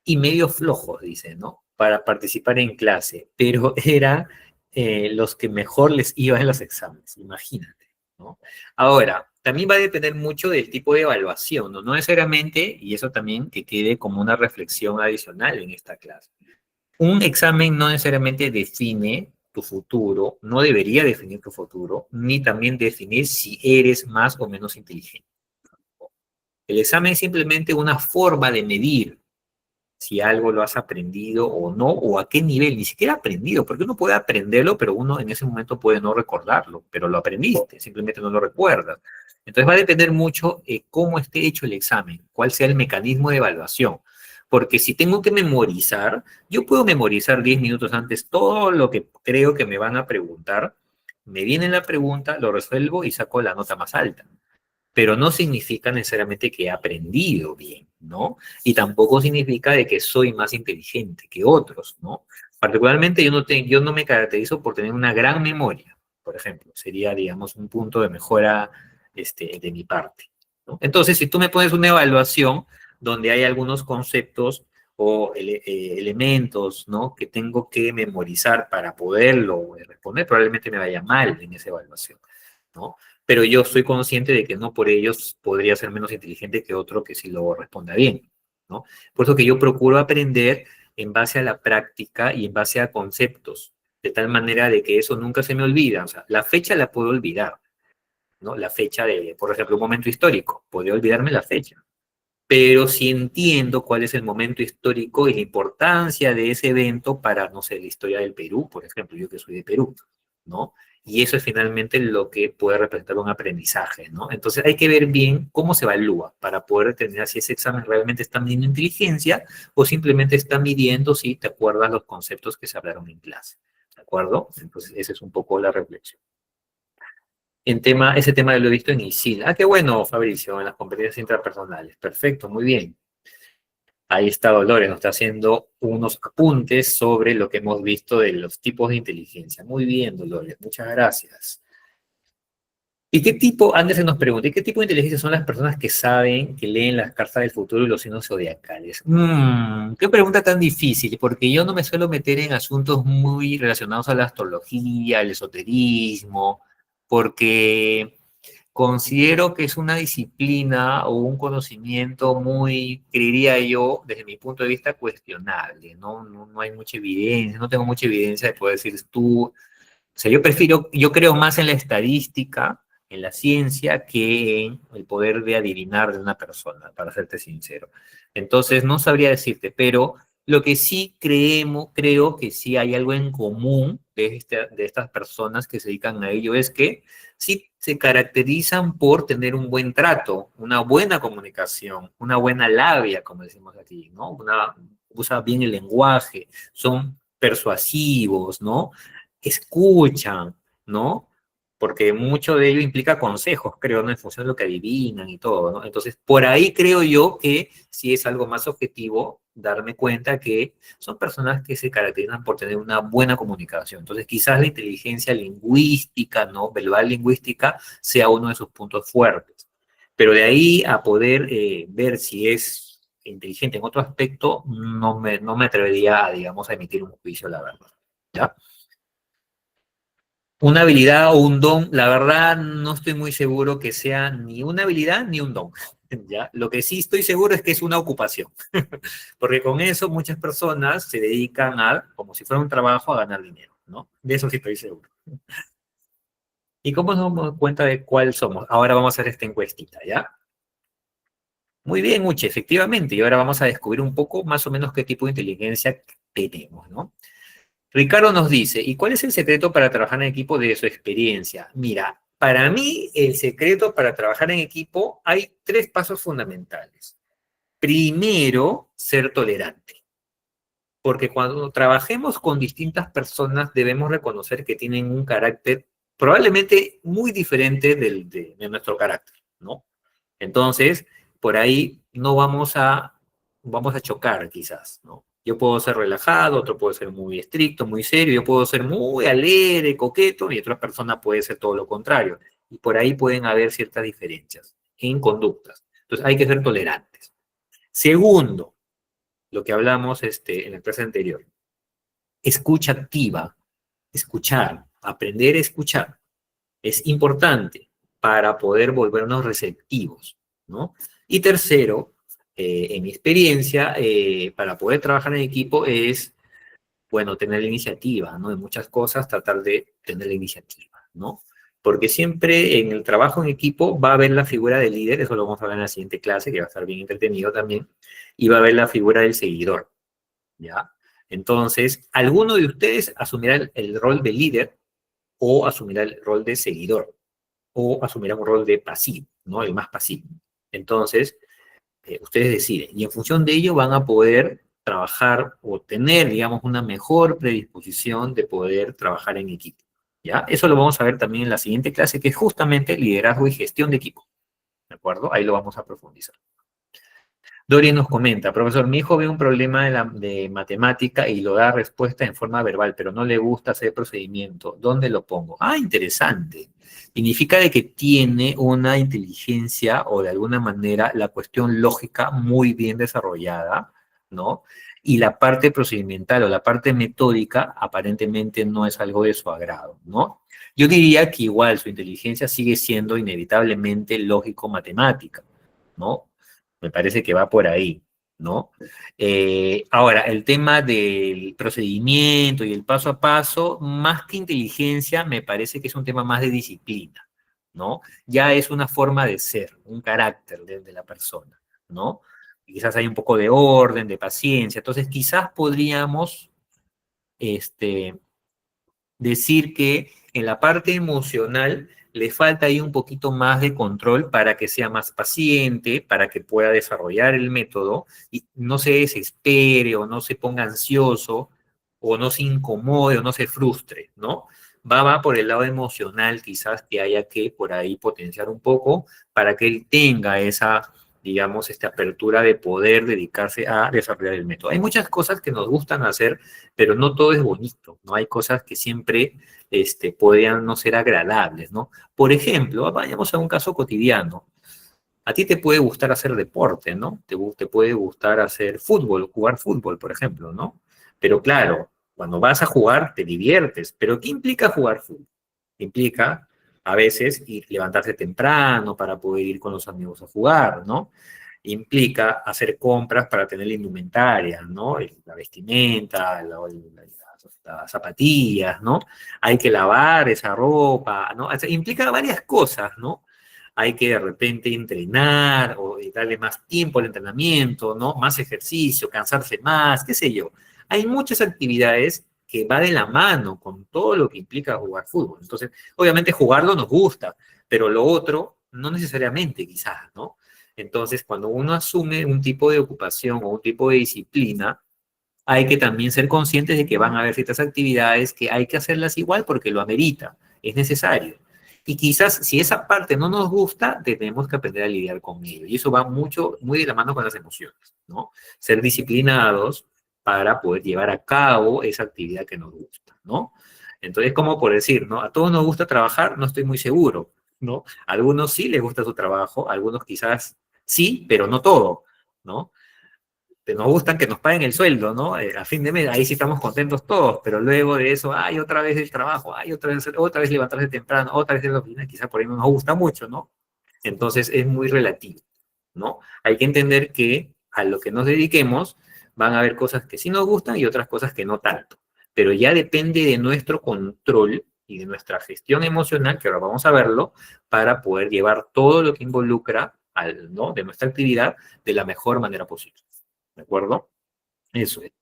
y medio flojos, dice, ¿no? Para participar en clase, pero eran los que mejor les iba en los exámenes, imagínate, ¿no? Ahora, también va a depender mucho del tipo de evaluación, ¿no? No necesariamente, y eso también que quede como una reflexión adicional en esta clase. Un examen no necesariamente define tu futuro, no debería definir tu futuro, ni también definir si eres más o menos inteligente. El examen es simplemente una forma de medir si algo lo has aprendido o no, o a qué nivel, ni siquiera aprendido, porque uno puede aprenderlo, pero uno en ese momento puede no recordarlo, pero lo aprendiste, simplemente no lo recuerdas. Entonces va a depender mucho de cómo esté hecho el examen, cuál sea el mecanismo de evaluación. Porque si tengo que memorizar, yo puedo memorizar 10 minutos antes todo lo que creo que me van a preguntar, me viene la pregunta, lo resuelvo y saco la nota más alta, pero no significa necesariamente que he aprendido bien, ¿no? Y tampoco significa de que soy más inteligente que otros, ¿no? Particularmente yo no me caracterizo por tener una gran memoria, por ejemplo, sería, digamos, un punto de mejora de mi parte, ¿no? Entonces, si tú me pones una evaluación donde hay algunos conceptos o elementos, ¿no? Que tengo que memorizar para poderlo responder, probablemente me vaya mal en esa evaluación, ¿no? Pero yo soy consciente de que no por ellos podría ser menos inteligente que otro que sí lo responda bien, ¿no? Por eso que yo procuro aprender en base a la práctica y en base a conceptos, de tal manera de que eso nunca se me olvida. O sea, la fecha la puedo olvidar, ¿no? La fecha de, por ejemplo, un momento histórico, podría olvidarme la fecha. Pero si entiendo cuál es el momento histórico y la importancia de ese evento para, no sé, la historia del Perú, por ejemplo, yo que soy de Perú, ¿no? Y eso es finalmente lo que puede representar un aprendizaje, ¿no? Entonces hay que ver bien cómo se evalúa para poder determinar si ese examen realmente está midiendo inteligencia o simplemente está midiendo si te acuerdas los conceptos que se hablaron en clase, ¿de acuerdo? Entonces esa es un poco la reflexión. Ese tema lo he visto en ISIL. Ah, qué bueno, Fabricio, en las competencias intrapersonales. Perfecto, muy bien. Ahí está Dolores, nos está haciendo unos apuntes sobre lo que hemos visto de los tipos de inteligencia. Muy bien, Dolores, muchas gracias. ¿Y qué tipo, Anderson nos pregunta, ¿y qué tipo de inteligencia son las personas que saben, que leen las cartas del futuro y los signos zodiacales? Qué pregunta tan difícil, porque yo no me suelo meter en asuntos muy relacionados a la astrología, al esoterismo, porque considero que es una disciplina o un conocimiento muy, creería yo, desde mi punto de vista, cuestionable, ¿no? No hay mucha evidencia, no tengo mucha evidencia de poder decir tú, o sea, yo creo más en la estadística, en la ciencia, que en el poder de adivinar de una persona, para serte sincero. Entonces, no sabría decirte, pero lo que sí creo que sí hay algo en común de estas personas que se dedican a ello, es que sí se caracterizan por tener un buen trato, una buena comunicación, una buena labia, como decimos aquí, ¿no? Usa bien el lenguaje, son persuasivos, ¿no? Escuchan, ¿no? porque mucho de ello implica consejos, creo, ¿no? En función de lo que adivinan y todo, ¿no? Entonces, por ahí creo yo que sí es algo más objetivo darme cuenta que son personas que se caracterizan por tener una buena comunicación. Entonces, quizás la inteligencia lingüística, ¿no? Verbal lingüística sea uno de sus puntos fuertes. Pero de ahí a poder ver si es inteligente en otro aspecto, no me atrevería, digamos, a emitir un juicio, la verdad. ¿Ya? Una habilidad o un don, la verdad no estoy muy seguro que sea ni una habilidad ni un don. ¿Ya? Lo que sí estoy seguro es que es una ocupación, porque con eso muchas personas se dedican a, como si fuera un trabajo, a ganar dinero, ¿no? De eso sí estoy seguro. ¿Y cómo nos damos cuenta de cuál somos? Ahora vamos a hacer esta encuestita, ¿ya? Muy bien, Uche, efectivamente, y ahora vamos a descubrir un poco más o menos qué tipo de inteligencia tenemos, ¿no? Ricardo nos dice, ¿y cuál es el secreto para trabajar en equipo de su experiencia? Mira, para mí el secreto para trabajar en equipo hay 3 pasos fundamentales. Primero, ser tolerante, porque cuando trabajemos con distintas personas debemos reconocer que tienen un carácter probablemente muy diferente de nuestro carácter, ¿no? Entonces, por ahí no vamos a chocar quizás, ¿no? Yo puedo ser relajado, otro puede ser muy estricto, muy serio, yo puedo ser muy alegre, coqueto, y otra persona puede ser todo lo contrario. Y por ahí pueden haber ciertas diferencias en conductas. Entonces, hay que ser tolerantes. Segundo, lo que hablamos en la clase anterior, escucha activa, escuchar, aprender a escuchar. Es importante para poder volvernos receptivos, ¿no? Y tercero, en mi experiencia, para poder trabajar en equipo es, bueno, tener la iniciativa, ¿no? En muchas cosas tratar de tener la iniciativa, ¿no? Porque siempre en el trabajo en equipo va a haber la figura del líder, eso lo vamos a ver en la siguiente clase, que va a estar bien entretenido también, y va a haber la figura del seguidor, ¿ya? Entonces, alguno de ustedes asumirá el rol de líder o asumirá el rol de seguidor o asumirán un rol de pasivo, ¿no? El más pasivo. Entonces, ustedes deciden. Y en función de ello van a poder trabajar o tener, digamos, una mejor predisposición de poder trabajar en equipo. ¿Ya? Eso lo vamos a ver también en la siguiente clase, que es justamente liderazgo y gestión de equipo. ¿De acuerdo? Ahí lo vamos a profundizar. Dori nos comenta, profesor, mi hijo ve un problema de matemática y lo da respuesta en forma verbal, pero no le gusta hacer procedimiento. ¿Dónde lo pongo? Ah, interesante. Significa de que tiene una inteligencia o de alguna manera la cuestión lógica muy bien desarrollada, ¿no? Y la parte procedimental o la parte metódica aparentemente no es algo de su agrado, ¿no? Yo diría que igual su inteligencia sigue siendo inevitablemente lógico-matemática, ¿no? Me parece que va por ahí, ¿no? Ahora, el tema del procedimiento y el paso a paso, más que inteligencia, me parece que es un tema más de disciplina, ¿no? Ya es una forma de ser, un carácter de la persona, ¿no? Quizás hay un poco de orden, de paciencia, entonces quizás podríamos, decir que en la parte emocional le falta ahí un poquito más de control para que sea más paciente, para que pueda desarrollar el método y no se desespere o no se ponga ansioso o no se incomode o no se frustre, ¿no? Va por el lado emocional quizás que haya que por ahí potenciar un poco para que él tenga esa, digamos, esta apertura de poder dedicarse a desarrollar el método. Hay muchas cosas que nos gustan hacer, pero no todo es bonito, ¿no? Hay cosas que siempre podrían no ser agradables, ¿no? Por ejemplo, vayamos a un caso cotidiano. A ti te puede gustar hacer deporte, ¿no? Te puede gustar hacer fútbol, jugar fútbol, por ejemplo, ¿no? Pero claro, cuando vas a jugar te diviertes, pero ¿qué implica jugar fútbol? Implica a veces levantarse temprano para poder ir con los amigos a jugar, ¿no? Implica hacer compras para tener la indumentaria, ¿no? La vestimenta, las zapatillas, ¿no? Hay que lavar esa ropa, ¿no? O sea, implica varias cosas, ¿no? Hay que de repente entrenar o darle más tiempo al entrenamiento, ¿no? Más ejercicio, cansarse más, qué sé yo. Hay muchas actividades que va de la mano con todo lo que implica jugar fútbol. Entonces, obviamente jugarlo nos gusta, pero lo otro no necesariamente quizás, ¿no? Entonces, cuando uno asume un tipo de ocupación o un tipo de disciplina, hay que también ser conscientes de que van a haber ciertas actividades que hay que hacerlas igual porque lo amerita, es necesario. Y quizás si esa parte no nos gusta, tenemos que aprender a lidiar con ello. Y eso va mucho, muy de la mano con las emociones, ¿no? Ser disciplinados para poder llevar a cabo esa actividad que nos gusta, ¿no? Entonces, como por decir, ¿no? A todos nos gusta trabajar, no estoy muy seguro, ¿no? A algunos sí les gusta su trabajo, a algunos quizás sí, pero no todo, ¿no? Nos gustan que nos paguen el sueldo, ¿no? A fin de mes, ahí sí estamos contentos todos, pero luego de eso, ay, otra vez el trabajo, ay, otra vez levantarse temprano, otra vez en la oficina, quizás por ahí no nos gusta mucho, ¿no? Entonces es muy relativo, ¿no? Hay que entender que a lo que nos dediquemos van a haber cosas que sí nos gustan y otras cosas que no tanto, pero ya depende de nuestro control y de nuestra gestión emocional, que ahora vamos a verlo, para poder llevar todo lo que involucra ¿no? de nuestra actividad de la mejor manera posible. ¿De acuerdo? Eso es.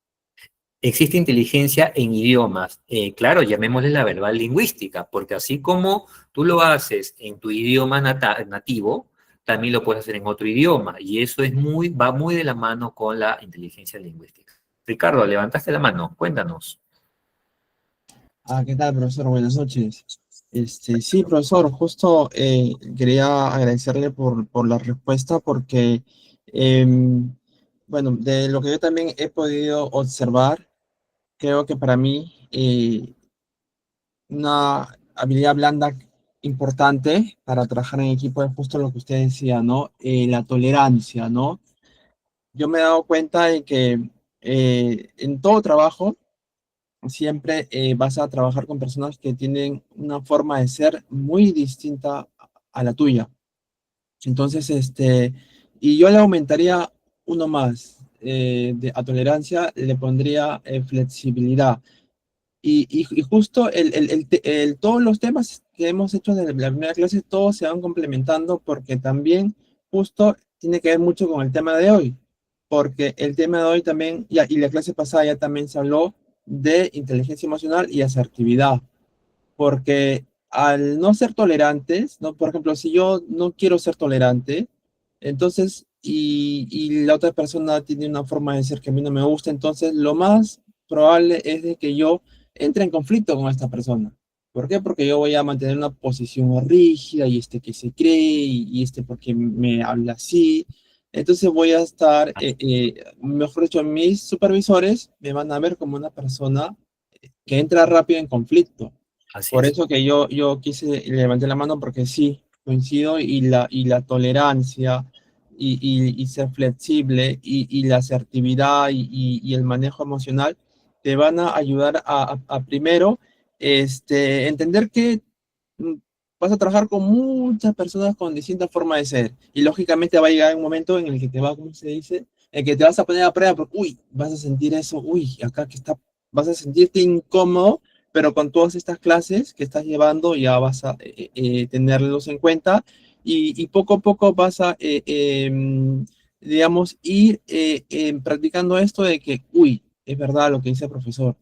Existe inteligencia en idiomas. Claro, llamémosle la verbal lingüística, porque así como tú lo haces en tu idioma nativo, también lo puedes hacer en otro idioma. Y eso va muy de la mano con la inteligencia lingüística. Ricardo, levantaste la mano, cuéntanos. ¿Qué tal, profesor? Buenas noches. Sí, profesor, justo quería agradecerle por la respuesta porque, bueno, de lo que yo también he podido observar, creo que para mí una habilidad blanda importante para trabajar en equipo es justo lo que usted decía, ¿no? La tolerancia, ¿no? Yo me he dado cuenta de que en todo trabajo, siempre vas a trabajar con personas que tienen una forma de ser muy distinta a la tuya. Entonces, y yo le aumentaría uno más, a tolerancia le pondría flexibilidad. Y justo todos los temas que hemos hecho desde la primera clase, todos se van complementando porque también justo tiene que ver mucho con el tema de hoy, porque el tema de hoy también, y la clase pasada ya también se habló de inteligencia emocional y asertividad, porque al no ser tolerantes, ¿no? Por ejemplo, si yo no quiero ser tolerante, entonces, y la otra persona tiene una forma de ser que a mí no me gusta, entonces lo más probable es de que yo entre en conflicto con esta persona. ¿Por qué? Porque yo voy a mantener una posición rígida y que se cree y porque me habla así. Entonces voy a estar, mejor dicho, mis supervisores me van a ver como una persona que entra rápido en conflicto. Así Por es. eso que yo quise levantar la mano porque sí, coincido y la tolerancia y ser flexible y la asertividad y el manejo emocional te van a ayudar a primero entender que vas a trabajar con muchas personas con distintas formas de ser y lógicamente va a llegar un momento en el que te va, ¿cómo se dice? En que te vas a poner a prueba porque, uy, vas a sentir eso, uy, acá que está, vas a sentirte incómodo, pero con todas estas clases que estás llevando ya vas a tenerlos en cuenta y poco a poco vas a, digamos, ir practicando esto de que, uy, es verdad lo que dice el profesor.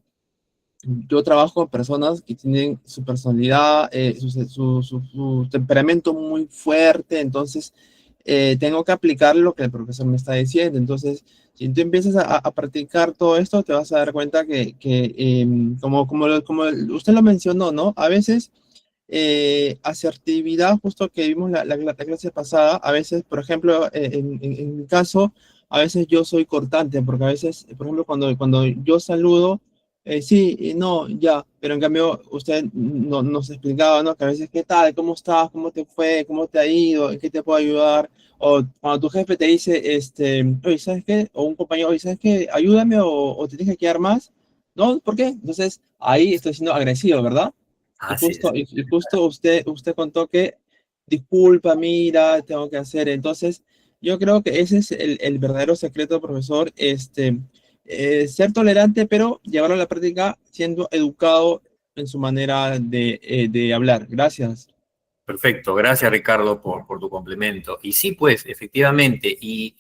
Yo trabajo con personas que tienen su personalidad, su temperamento muy fuerte, entonces tengo que aplicar lo que el profesor me está diciendo. Entonces, si tú empiezas a practicar todo esto, te vas a dar cuenta como usted lo mencionó, ¿no? A veces asertividad, justo que vimos la clase pasada, a veces, por ejemplo, en mi caso, a veces yo soy cortante, porque a veces, por ejemplo, cuando yo saludo, sí, no, ya, pero en cambio usted nos explicaba, ¿no? Que a veces, ¿qué tal? ¿Cómo estás? ¿Cómo te fue? ¿Cómo te ha ido? ¿En qué te puedo ayudar? O cuando tu jefe te dice, oye, ¿sabes qué? O un compañero, oye, ¿sabes qué? Ayúdame o te tienes que quedar más. ¿No? ¿Por qué? Entonces, ahí estoy siendo agresivo, ¿verdad? Y Así justo, es. y justo usted contó que, disculpa, mira, tengo que hacer. Entonces, yo creo que ese es el verdadero secreto, profesor, ser tolerante, pero llevarlo a la práctica siendo educado en su manera de hablar. Gracias. Perfecto, gracias Ricardo por tu complemento. Y sí, pues, efectivamente, y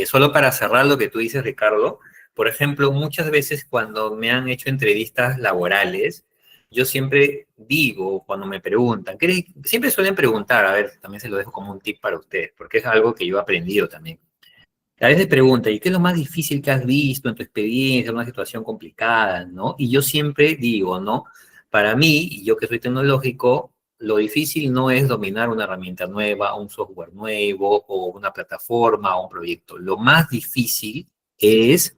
solo para cerrar lo que tú dices, Ricardo, por ejemplo, muchas veces cuando me han hecho entrevistas laborales, yo siempre digo, cuando me preguntan, siempre suelen preguntar, a ver, también se lo dejo como un tip para ustedes, porque es algo que yo he aprendido también. A veces pregunta, ¿y qué es lo más difícil que has visto en tu experiencia, en una situación complicada, ¿no? Y yo siempre digo, ¿no? Para mí, y yo que soy tecnológico, lo difícil no es dominar una herramienta nueva, un software nuevo, o una plataforma, o un proyecto. Lo más difícil es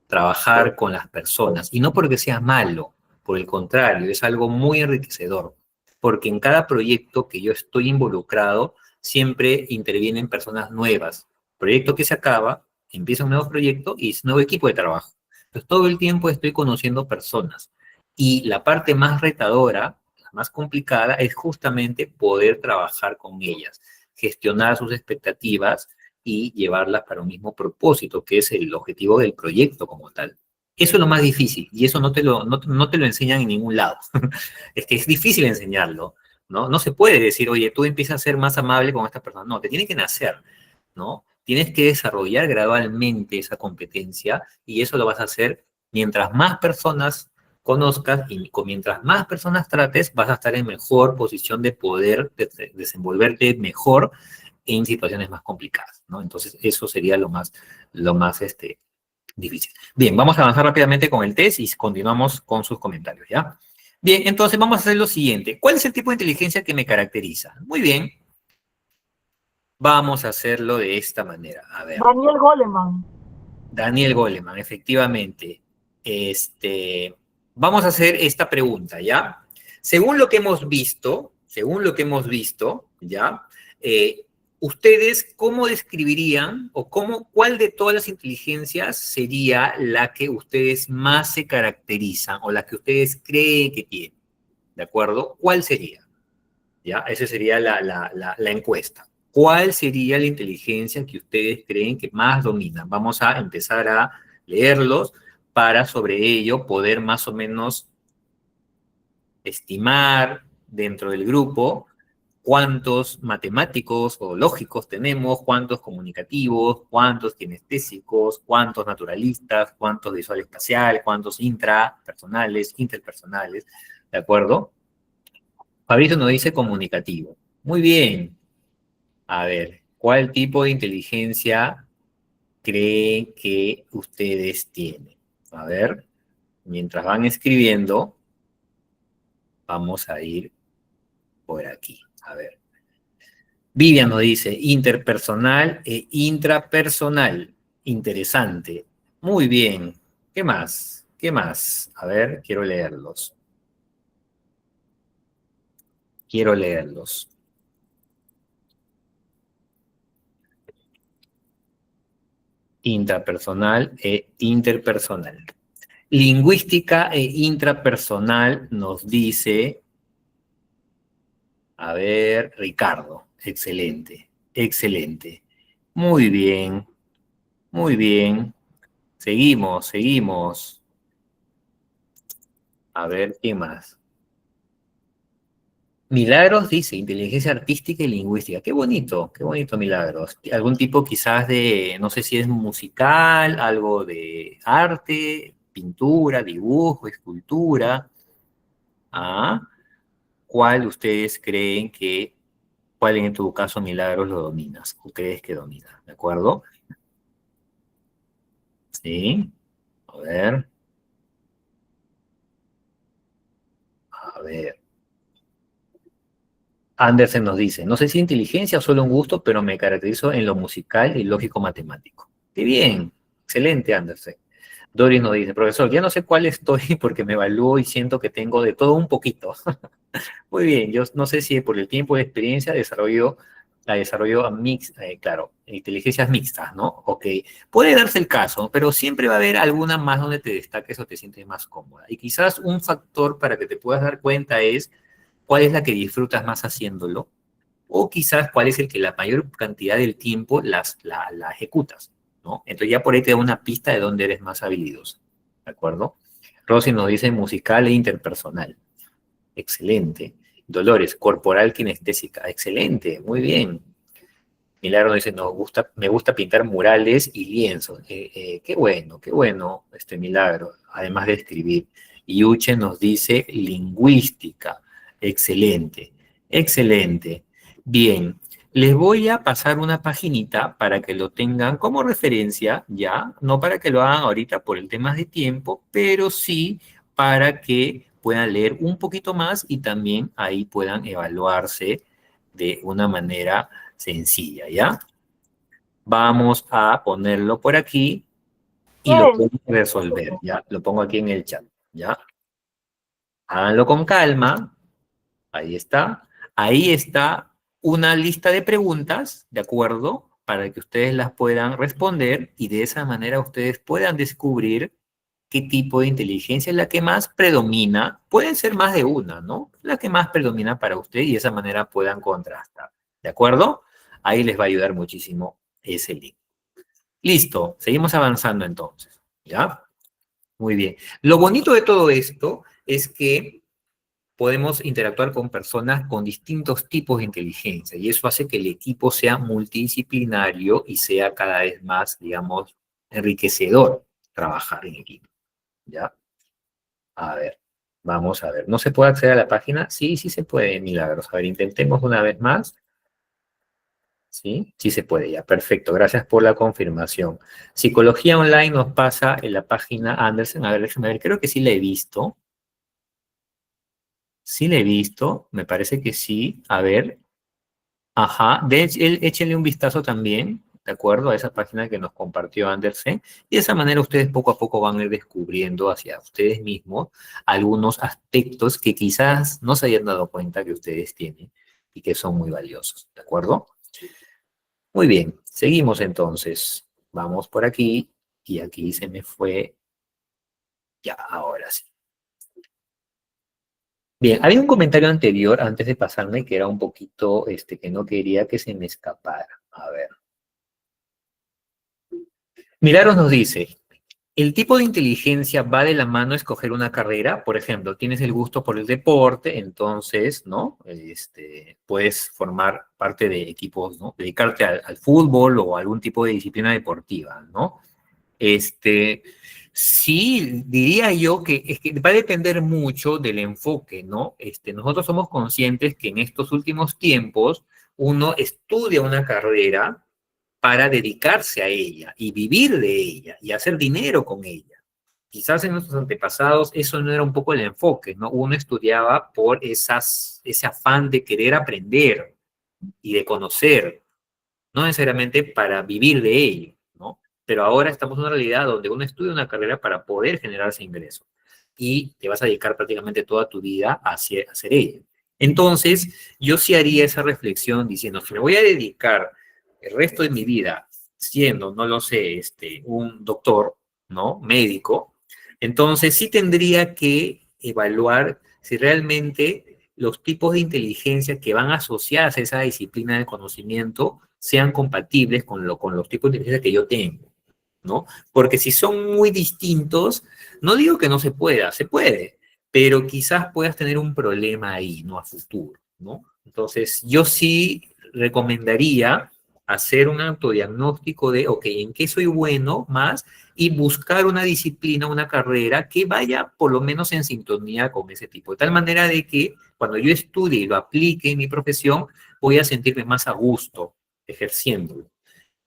trabajar con las personas. Y no porque sea malo, por el contrario, es algo muy enriquecedor. Porque en cada proyecto que yo estoy involucrado, siempre intervienen personas nuevas. Proyecto que se acaba, empieza un nuevo proyecto y es un nuevo equipo de trabajo. Entonces, todo el tiempo estoy conociendo personas. Y la parte más retadora, la más complicada, es justamente poder trabajar con ellas, gestionar sus expectativas y llevarlas para un mismo propósito, que es el objetivo del proyecto como tal. Eso es lo más difícil, y eso no te lo enseñan en ningún lado. Es que es difícil enseñarlo, ¿no? No se puede decir, oye, tú empiezas a ser más amable con esta persona. No, te tiene que nacer, ¿no? Tienes que desarrollar gradualmente esa competencia, y eso lo vas a hacer mientras más personas conozcas y mientras más personas trates, vas a estar en mejor posición de poder desenvolverte mejor en situaciones más complicadas, ¿no? Entonces, eso sería lo más difícil. Bien, vamos a avanzar rápidamente con el test y continuamos con sus comentarios, ¿ya? Bien, entonces vamos a hacer lo siguiente. ¿Cuál es el tipo de inteligencia que me caracteriza? Muy bien. Vamos a hacerlo de esta manera. A ver. Daniel Goleman. Daniel Goleman, efectivamente. Vamos a hacer esta pregunta, ¿ya? Según lo que hemos visto, ¿ya? ¿Ustedes cómo describirían o cuál de todas las inteligencias sería la que ustedes más se caracterizan o la que ustedes creen que tienen? ¿De acuerdo? ¿Cuál sería? ¿Ya? Esa sería la encuesta. ¿Cuál sería la inteligencia que ustedes creen que más dominan? Vamos a empezar a leerlos para sobre ello poder más o menos estimar dentro del grupo cuántos matemáticos o lógicos tenemos, cuántos comunicativos, cuántos kinestésicos, cuántos naturalistas, cuántos visual espacial, cuántos intrapersonales, interpersonales, ¿de acuerdo? Fabrizio nos dice comunicativo. Muy bien. A ver, ¿cuál tipo de inteligencia creen que ustedes tienen? A ver, mientras van escribiendo, vamos a ir por aquí. A ver. Vivian nos dice interpersonal e intrapersonal. Interesante. Muy bien. ¿Qué más? ¿Qué más? A ver, quiero leerlos. Quiero leerlos. Intrapersonal e interpersonal. Lingüística e intrapersonal nos dice, a ver, Ricardo, excelente, excelente. Muy bien, muy bien. Seguimos, seguimos. A ver, ¿qué más? Milagros dice, inteligencia artística y lingüística. Qué bonito, Milagros. Algún tipo quizás de, no sé si es musical, algo de arte, pintura, dibujo, escultura. ¿Ah? ¿Cuál ustedes creen que, cuál en tu caso, Milagros, lo dominas? ¿O crees que domina? ¿De acuerdo? Sí. A ver. A ver. Andersen nos dice, no sé si inteligencia o solo un gusto, pero me caracterizo en lo musical y lógico-matemático. ¡Qué bien! Excelente, Andersen. Doris nos dice, profesor, ya no sé cuál estoy porque me evalúo y siento que tengo de todo un poquito. Muy bien, yo no sé si por el tiempo de experiencia desarrollo claro, inteligencias mixtas, ¿no? Ok, puede darse el caso, pero siempre va a haber alguna más donde te destaques o te sientes más cómoda. Y quizás un factor para que te puedas dar cuenta es cuál es la que disfrutas más haciéndolo, o quizás cuál es el que la mayor cantidad del tiempo la ejecutas, ¿no? Entonces ya por ahí te da una pista de dónde eres más habilidoso, ¿de acuerdo? Rosy nos dice musical e interpersonal. Excelente. Dolores, corporal kinestésica. Excelente, muy bien. Milagro dice, me gusta pintar murales y lienzos. Qué bueno, Milagro, además de escribir. Y Uche nos dice lingüística. Excelente, excelente. Bien, les voy a pasar una paginita para que lo tengan como referencia, ya, no para que lo hagan ahorita por el tema de tiempo, pero sí para que puedan leer un poquito más y también ahí puedan evaluarse de una manera sencilla, ¿ya? Vamos a ponerlo por aquí y lo Bien. pueden resolver, ¿ya? Lo pongo aquí en el chat, ¿ya? Háganlo con calma. Ahí está. Ahí está una lista de preguntas, ¿de acuerdo? Para que ustedes las puedan responder y de esa manera ustedes puedan descubrir qué tipo de inteligencia es la que más predomina. Pueden ser más de una, ¿no? La que más predomina para usted y de esa manera puedan contrastar. ¿De acuerdo? Ahí les va a ayudar muchísimo ese link. Listo, seguimos avanzando entonces. ¿Ya? Muy bien. Lo bonito de todo esto es que podemos interactuar con personas con distintos tipos de inteligencia y eso hace que el equipo sea multidisciplinario y sea cada vez más, digamos, enriquecedor trabajar en equipo. ¿Ya? A ver, vamos a ver. ¿No se puede acceder a la página? Sí, sí se puede, Milagros. A ver, intentemos una vez más. ¿Sí? Sí se puede ya. Perfecto. Gracias por la confirmación. Psicología Online nos pasa en la página Anderson. A ver, déjame ver. Creo que sí la he visto. Sí la he visto. Me parece que sí. A ver. Ajá. Échenle un vistazo también, ¿de acuerdo? A esa página que nos compartió Andersen. Y de esa manera ustedes poco a poco van a ir descubriendo hacia ustedes mismos algunos aspectos que quizás no se hayan dado cuenta que ustedes tienen y que son muy valiosos, ¿de acuerdo? Muy bien, seguimos entonces. Vamos por aquí y aquí se me fue. Ya, ahora sí. Bien, había un comentario anterior antes de pasarme que era un poquito, que no quería que se me escapara. A ver. Milagros nos dice, ¿el tipo de inteligencia va de la mano a escoger una carrera? Por ejemplo, tienes el gusto por el deporte, entonces, ¿no? Puedes formar parte de equipos, ¿no? Dedicarte al fútbol o a algún tipo de disciplina deportiva, ¿no? Sí, diría yo que es que va a depender mucho del enfoque, ¿no? Nosotros somos conscientes que en estos últimos tiempos uno estudia una carrera para dedicarse a ella y vivir de ella y hacer dinero con ella. Quizás en nuestros antepasados eso no era un poco el enfoque, ¿no? Uno estudiaba por ese afán de querer aprender y de conocer, no necesariamente para vivir de ello, ¿no? Pero ahora estamos en una realidad donde uno estudia una carrera para poder generarse ingresos y te vas a dedicar prácticamente toda tu vida a hacer ello. Entonces, yo sí haría esa reflexión diciendo, si me voy a dedicar el resto de mi vida siendo, no lo sé, un doctor, ¿no? Médico, entonces sí tendría que evaluar si realmente los tipos de inteligencia que van asociadas a esa disciplina de conocimiento sean compatibles con los tipos de inteligencia que yo tengo, ¿no? Porque si son muy distintos, no digo que no se pueda, se puede, pero quizás puedas tener un problema ahí, ¿no? A futuro, ¿no? Entonces, yo sí recomendaría hacer un autodiagnóstico de, ok, ¿en qué soy bueno más? Y buscar una disciplina, una carrera que vaya por lo menos en sintonía con ese tipo. De tal manera de que cuando yo estudie y lo aplique en mi profesión, voy a sentirme más a gusto ejerciéndolo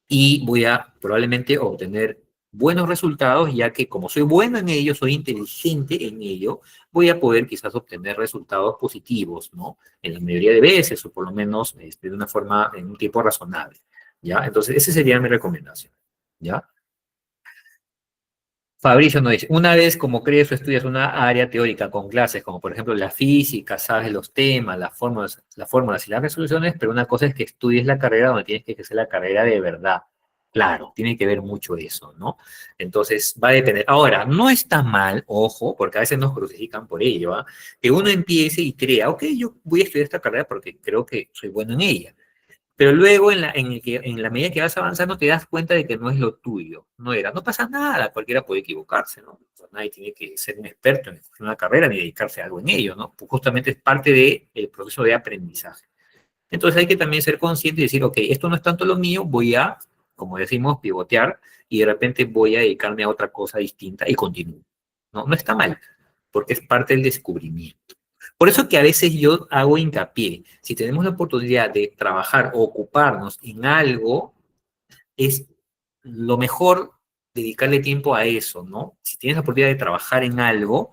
y voy a probablemente obtener buenos resultados, ya que como soy bueno en ello, soy inteligente en ello, voy a poder quizás obtener resultados positivos, ¿no? En la mayoría de veces, o por lo menos de una forma, en un tiempo razonable, ¿ya? Entonces, esa sería mi recomendación, ¿ya? Fabricio nos dice, una vez como crees o estudias una área teórica con clases, como por ejemplo la física, sabes los temas, las fórmulas y las resoluciones, pero una cosa es que estudies la carrera donde tienes que hacer la carrera de verdad. Claro, tiene que ver mucho eso, ¿no? Entonces, va a depender. Ahora, no está mal, ojo, porque a veces nos crucifican por ello, ¿ah? Que uno empiece y crea, ok, yo voy a estudiar esta carrera porque creo que soy bueno en ella. Pero luego, en la medida que vas avanzando, te das cuenta de que no es lo tuyo, no era. No pasa nada, cualquiera puede equivocarse, ¿no? O sea, nadie tiene que ser un experto en una carrera ni dedicarse a algo en ello, ¿no? Pues justamente es parte del proceso de aprendizaje. Entonces hay que también ser consciente y decir, ok, esto no es tanto lo mío, voy a, como decimos, pivotear y de repente voy a dedicarme a otra cosa distinta y continúo. No, no está mal, porque es parte del descubrimiento. Por eso que a veces yo hago hincapié, si tenemos la oportunidad de trabajar o ocuparnos en algo, es lo mejor dedicarle tiempo a eso, ¿no? Si tienes la oportunidad de trabajar en algo,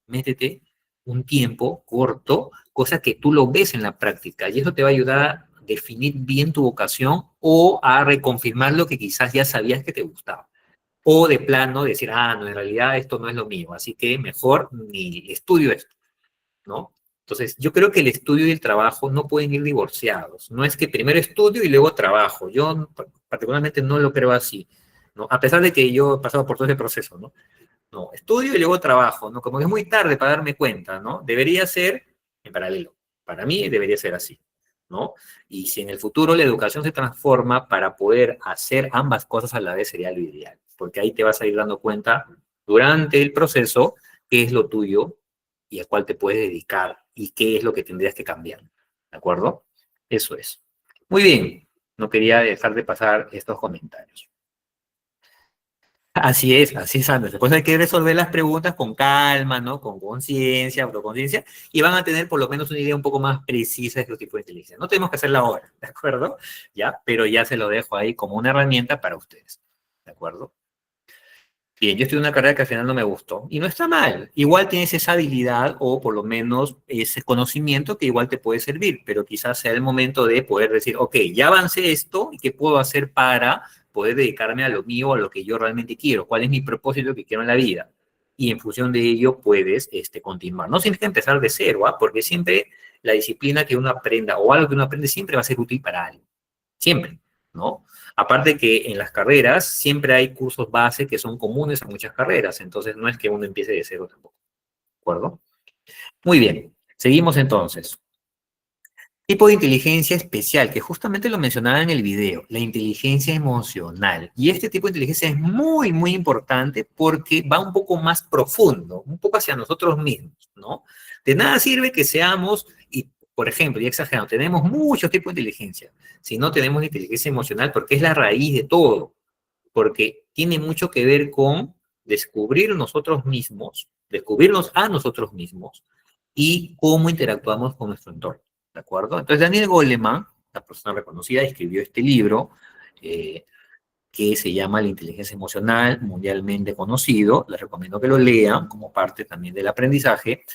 métete un tiempo corto, cosa que tú lo ves en la práctica, y eso te va a ayudar a definir bien tu vocación o a reconfirmar lo que quizás ya sabías que te gustaba. O de plano decir, no, en realidad esto no es lo mío, así que mejor ni estudio esto, ¿no? Entonces, yo creo que el estudio y el trabajo no pueden ir divorciados. No es que primero estudio y luego trabajo. Yo particularmente no lo creo así, ¿no? A pesar de que yo he pasado por todo ese proceso, ¿no? No, estudio y luego trabajo, ¿no? Como que es muy tarde para darme cuenta, ¿no? Debería ser en paralelo. Para mí debería ser así, ¿no? Y si en el futuro la educación se transforma para poder hacer ambas cosas a la vez, sería lo ideal. Porque ahí te vas a ir dando cuenta durante el proceso qué es lo tuyo y a cuál te puedes dedicar y qué es lo que tendrías que cambiar. ¿De acuerdo? Eso es. Muy bien. No quería dejar de pasar estos comentarios. Así es, Andrés. Después hay que resolver las preguntas con calma, ¿no? Con conciencia, autoconciencia, y van a tener por lo menos una idea un poco más precisa de los tipos de inteligencia. No tenemos que hacerla ahora, ¿de acuerdo? Ya, pero ya se lo dejo ahí como una herramienta para ustedes, ¿de acuerdo? Bien, yo estudié una carrera que al final no me gustó, y no está mal. Igual tienes esa habilidad o por lo menos ese conocimiento que igual te puede servir, pero quizás sea el momento de poder decir, ok, ya avancé esto, ¿y qué puedo hacer para poder dedicarme a lo mío, a lo que yo realmente quiero? ¿Cuál es mi propósito que quiero en la vida? Y en función de ello puedes continuar. No tienes que empezar de cero, porque siempre la disciplina que uno aprenda o algo que uno aprende siempre va a ser útil para alguien. Siempre, ¿no? Aparte que en las carreras siempre hay cursos base que son comunes a muchas carreras, entonces no es que uno empiece de cero tampoco, ¿de acuerdo? Muy bien, seguimos entonces. Tipo de inteligencia especial, que justamente lo mencionaba en el video, la inteligencia emocional. Y este tipo de inteligencia es muy, muy importante porque va un poco más profundo, un poco hacia nosotros mismos, ¿no? De nada sirve que seamos, y por ejemplo, ya exagerando, tenemos muchos tipos de inteligencia, si no tenemos inteligencia emocional, porque es la raíz de todo, porque tiene mucho que ver con descubrir nosotros mismos, descubrirnos a nosotros mismos y cómo interactuamos con nuestro entorno. ¿De acuerdo? Entonces, Daniel Goleman, la persona reconocida, escribió este libro que se llama La inteligencia emocional, mundialmente conocido. Les recomiendo que lo lean como parte también del aprendizaje.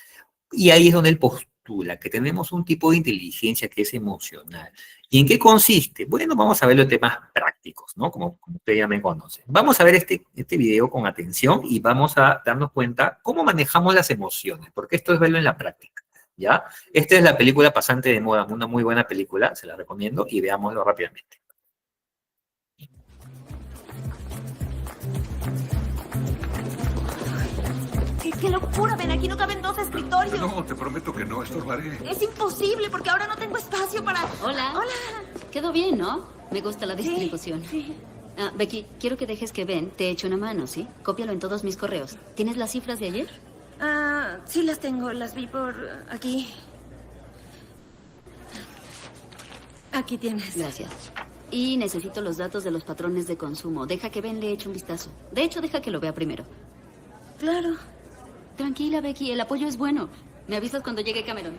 Y ahí es donde él postula que tenemos un tipo de inteligencia que es emocional. ¿Y en qué consiste? Bueno, vamos a ver los temas prácticos, ¿no? Como ustedes ya me conocen. Vamos a ver este video con atención y vamos a darnos cuenta cómo manejamos las emociones, porque esto es verlo en la práctica. ¿Ya? Esta es la película Pasante de Moda, una muy buena película, se la recomiendo y veámoslo rápidamente. ¡Qué locura! Ven, aquí no caben 2 escritorios. No, te prometo que no estorbaré. Es imposible porque ahora no tengo espacio para... Hola. Hola. Quedó bien, ¿no? Me gusta la distribución. Sí. Becky, quiero que dejes que Ben te eche una mano, ¿sí? Cópialo en todos mis correos. ¿Tienes las cifras de ayer? Sí las tengo, las vi por aquí. Aquí tienes. Gracias. Y necesito los datos de los patrones de consumo. Deja que Ben le eche un vistazo. De hecho, deja que lo vea primero. Claro. Tranquila, Becky, el apoyo es bueno. Me avisas cuando llegue Cameron.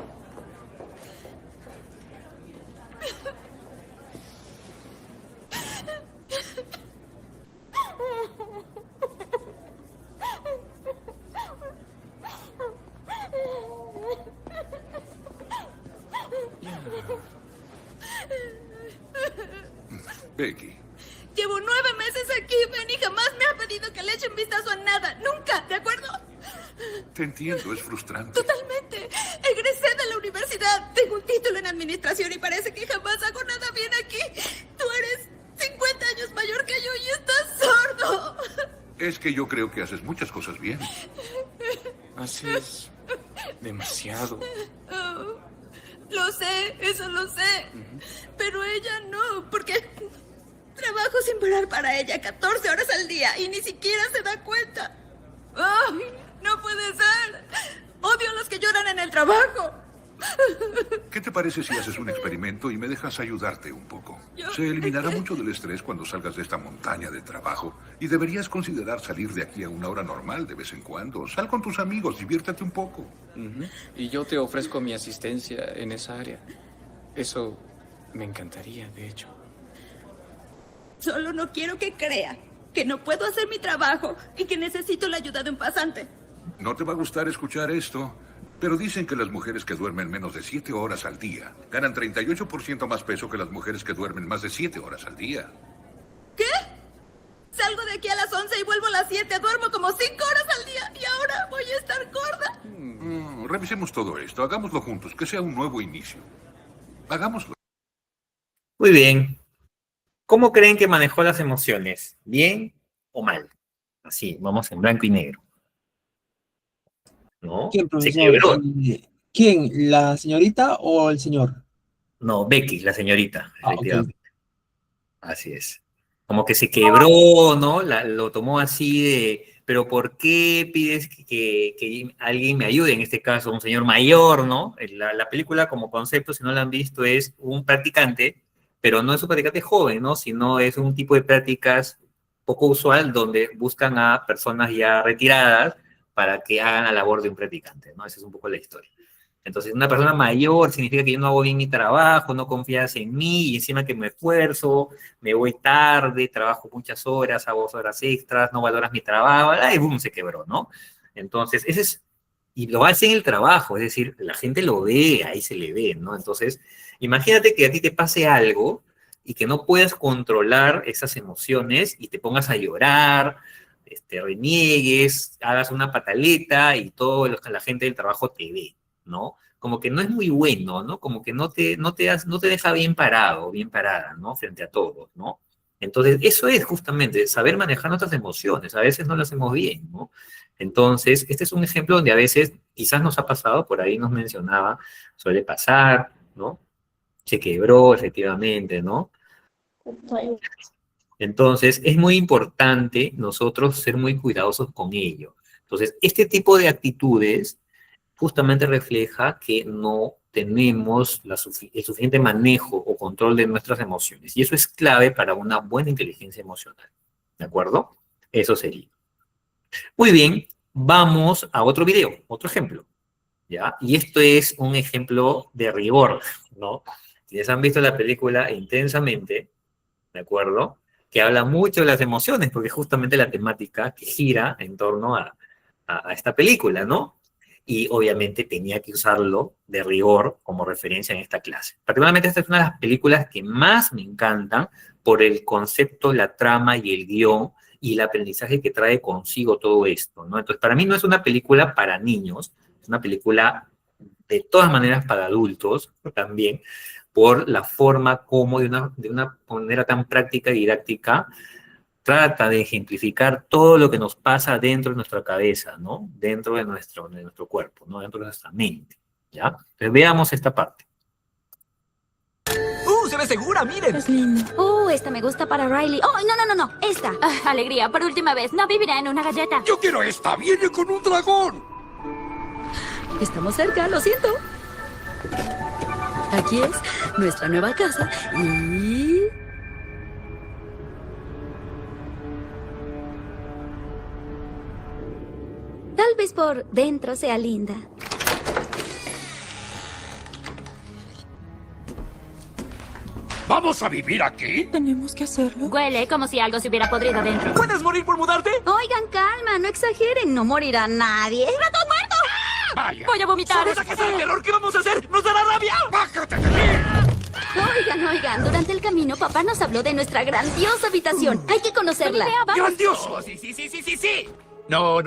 Becky. Llevo 9 meses aquí, Ben, y jamás me ha pedido que le eche un vistazo a nada. Nunca, ¿de acuerdo? Te entiendo, es frustrante. Totalmente. Egresé de la universidad. Tengo un título en administración y parece que jamás hago nada bien aquí. Tú eres 50 años mayor que yo y estás sordo. Es que yo creo que haces muchas cosas bien. Haces demasiado. Oh, lo sé, eso lo sé. Pero ella no, porque trabajo sin parar para ella 14 horas al día y ni siquiera se da cuenta. ¡Ay! No puede ser. Odio a los que lloran en el trabajo. ¿Qué te parece si haces un experimento y me dejas ayudarte un poco? Se eliminará mucho del estrés cuando salgas de esta montaña de trabajo. Y deberías considerar salir de aquí a una hora normal de vez en cuando. Sal con tus amigos, diviértete un poco. Y yo te ofrezco mi asistencia en esa área. Eso me encantaría, de hecho. Solo no quiero que crea que no puedo hacer mi trabajo y que necesito la ayuda de un pasante. No te va a gustar escuchar esto, Pero dicen que las mujeres que duermen menos de 7 horas al día ganan 38% más peso que las mujeres que duermen más de 7 horas al día. ¿Qué? Salgo de aquí a las 11 y vuelvo a las 7. Duermo como 5 horas al día y ahora voy a estar gorda. Revisemos todo esto. Hagámoslo juntos. Que sea un nuevo inicio. Hagámoslo. Muy bien. ¿Cómo creen que manejó las emociones? ¿Bien o mal? Así, vamos en blanco y negro. ¿No? ¿Quién, Se profesor? quebró. ¿Quién? ¿La señorita o el señor? No, Becky, la señorita, Ah, efectivamente. Así es. Como que se quebró, ¿no? Lo tomó así de, pero ¿por qué pides que alguien me ayude? En este caso, un señor mayor, ¿no? La película como concepto, si no la han visto, es un practicante, pero no es un practicante joven, ¿no? Sino es un tipo de prácticas poco usual donde buscan a personas ya retiradas para que hagan la labor de un practicante, ¿no? Esa es un poco la historia. Entonces, una persona mayor significa que yo no hago bien mi trabajo, no confías en mí, y encima que me esfuerzo, me voy tarde, trabajo muchas horas, hago horas extras, no valoras mi trabajo, y boom, se quebró, ¿no? Entonces, ese es, y lo hace en el trabajo, es decir, la gente lo ve, ahí se le ve, ¿no? Entonces, imagínate que a ti te pase algo y que no puedas controlar esas emociones y te pongas a llorar, reniegues, hagas una pataleta y la gente del trabajo te ve, ¿no? Como que no es muy bueno, ¿no? Como que no te deja bien parado, bien parada, ¿no? Frente a todos, ¿no? Entonces, eso es justamente saber manejar nuestras emociones. A veces no lo hacemos bien, ¿no? Entonces, este es un ejemplo donde a veces quizás nos ha pasado, por ahí nos mencionaba, suele pasar, ¿no? Se quebró, efectivamente, ¿no? Entonces, es muy importante nosotros ser muy cuidadosos con ello. Entonces, este tipo de actitudes justamente refleja que no tenemos el suficiente manejo o control de nuestras emociones. Y eso es clave para una buena inteligencia emocional. ¿De acuerdo? Eso sería. Muy bien, vamos a otro video, otro ejemplo. ¿Ya? Y esto es un ejemplo de rigor, ¿no? Quienes han visto la película Intensamente, ¿de acuerdo? Que habla mucho de las emociones, porque es justamente la temática que gira en torno a esta película, ¿no? Y obviamente tenía que usarlo de rigor como referencia en esta clase. Particularmente esta es una de las películas que más me encantan por el concepto, la trama y el guión y el aprendizaje que trae consigo todo esto, ¿no? Entonces, para mí no es una película para niños, es una película de todas maneras para adultos también, por la forma como de una manera tan práctica y didáctica trata de ejemplificar todo lo que nos pasa dentro de nuestra cabeza, ¿no? Dentro de nuestro cuerpo, ¿no? Dentro de nuestra mente, ¿ya? Entonces veamos esta parte. ¡Se ve segura! ¡Miren! Es lindo. Esta me gusta para Riley. ¡Oh, no! Esta. Alegría, por última vez. No vivirá en una galleta. ¡Yo quiero esta! ¡Viene con un dragón! Estamos cerca, lo siento. Aquí es nuestra nueva casa y... tal vez por dentro sea linda. ¿Vamos a vivir aquí? Tenemos que hacerlo. Huele como si algo se hubiera podrido dentro. ¿Puedes morir por mudarte? Oigan, calma, no exageren, no morirá nadie. ¡Ratón muerto! ¡Vaya! Voy a vomitar. ¿Sabes a qué es el terror? ¿Qué vamos a hacer? ¡Nos dará rabia! ¡Bájate de mí! Oigan, durante el camino papá nos habló de nuestra grandiosa habitación. Hay que conocerla. ¡Grandioso! ¡Sí! No.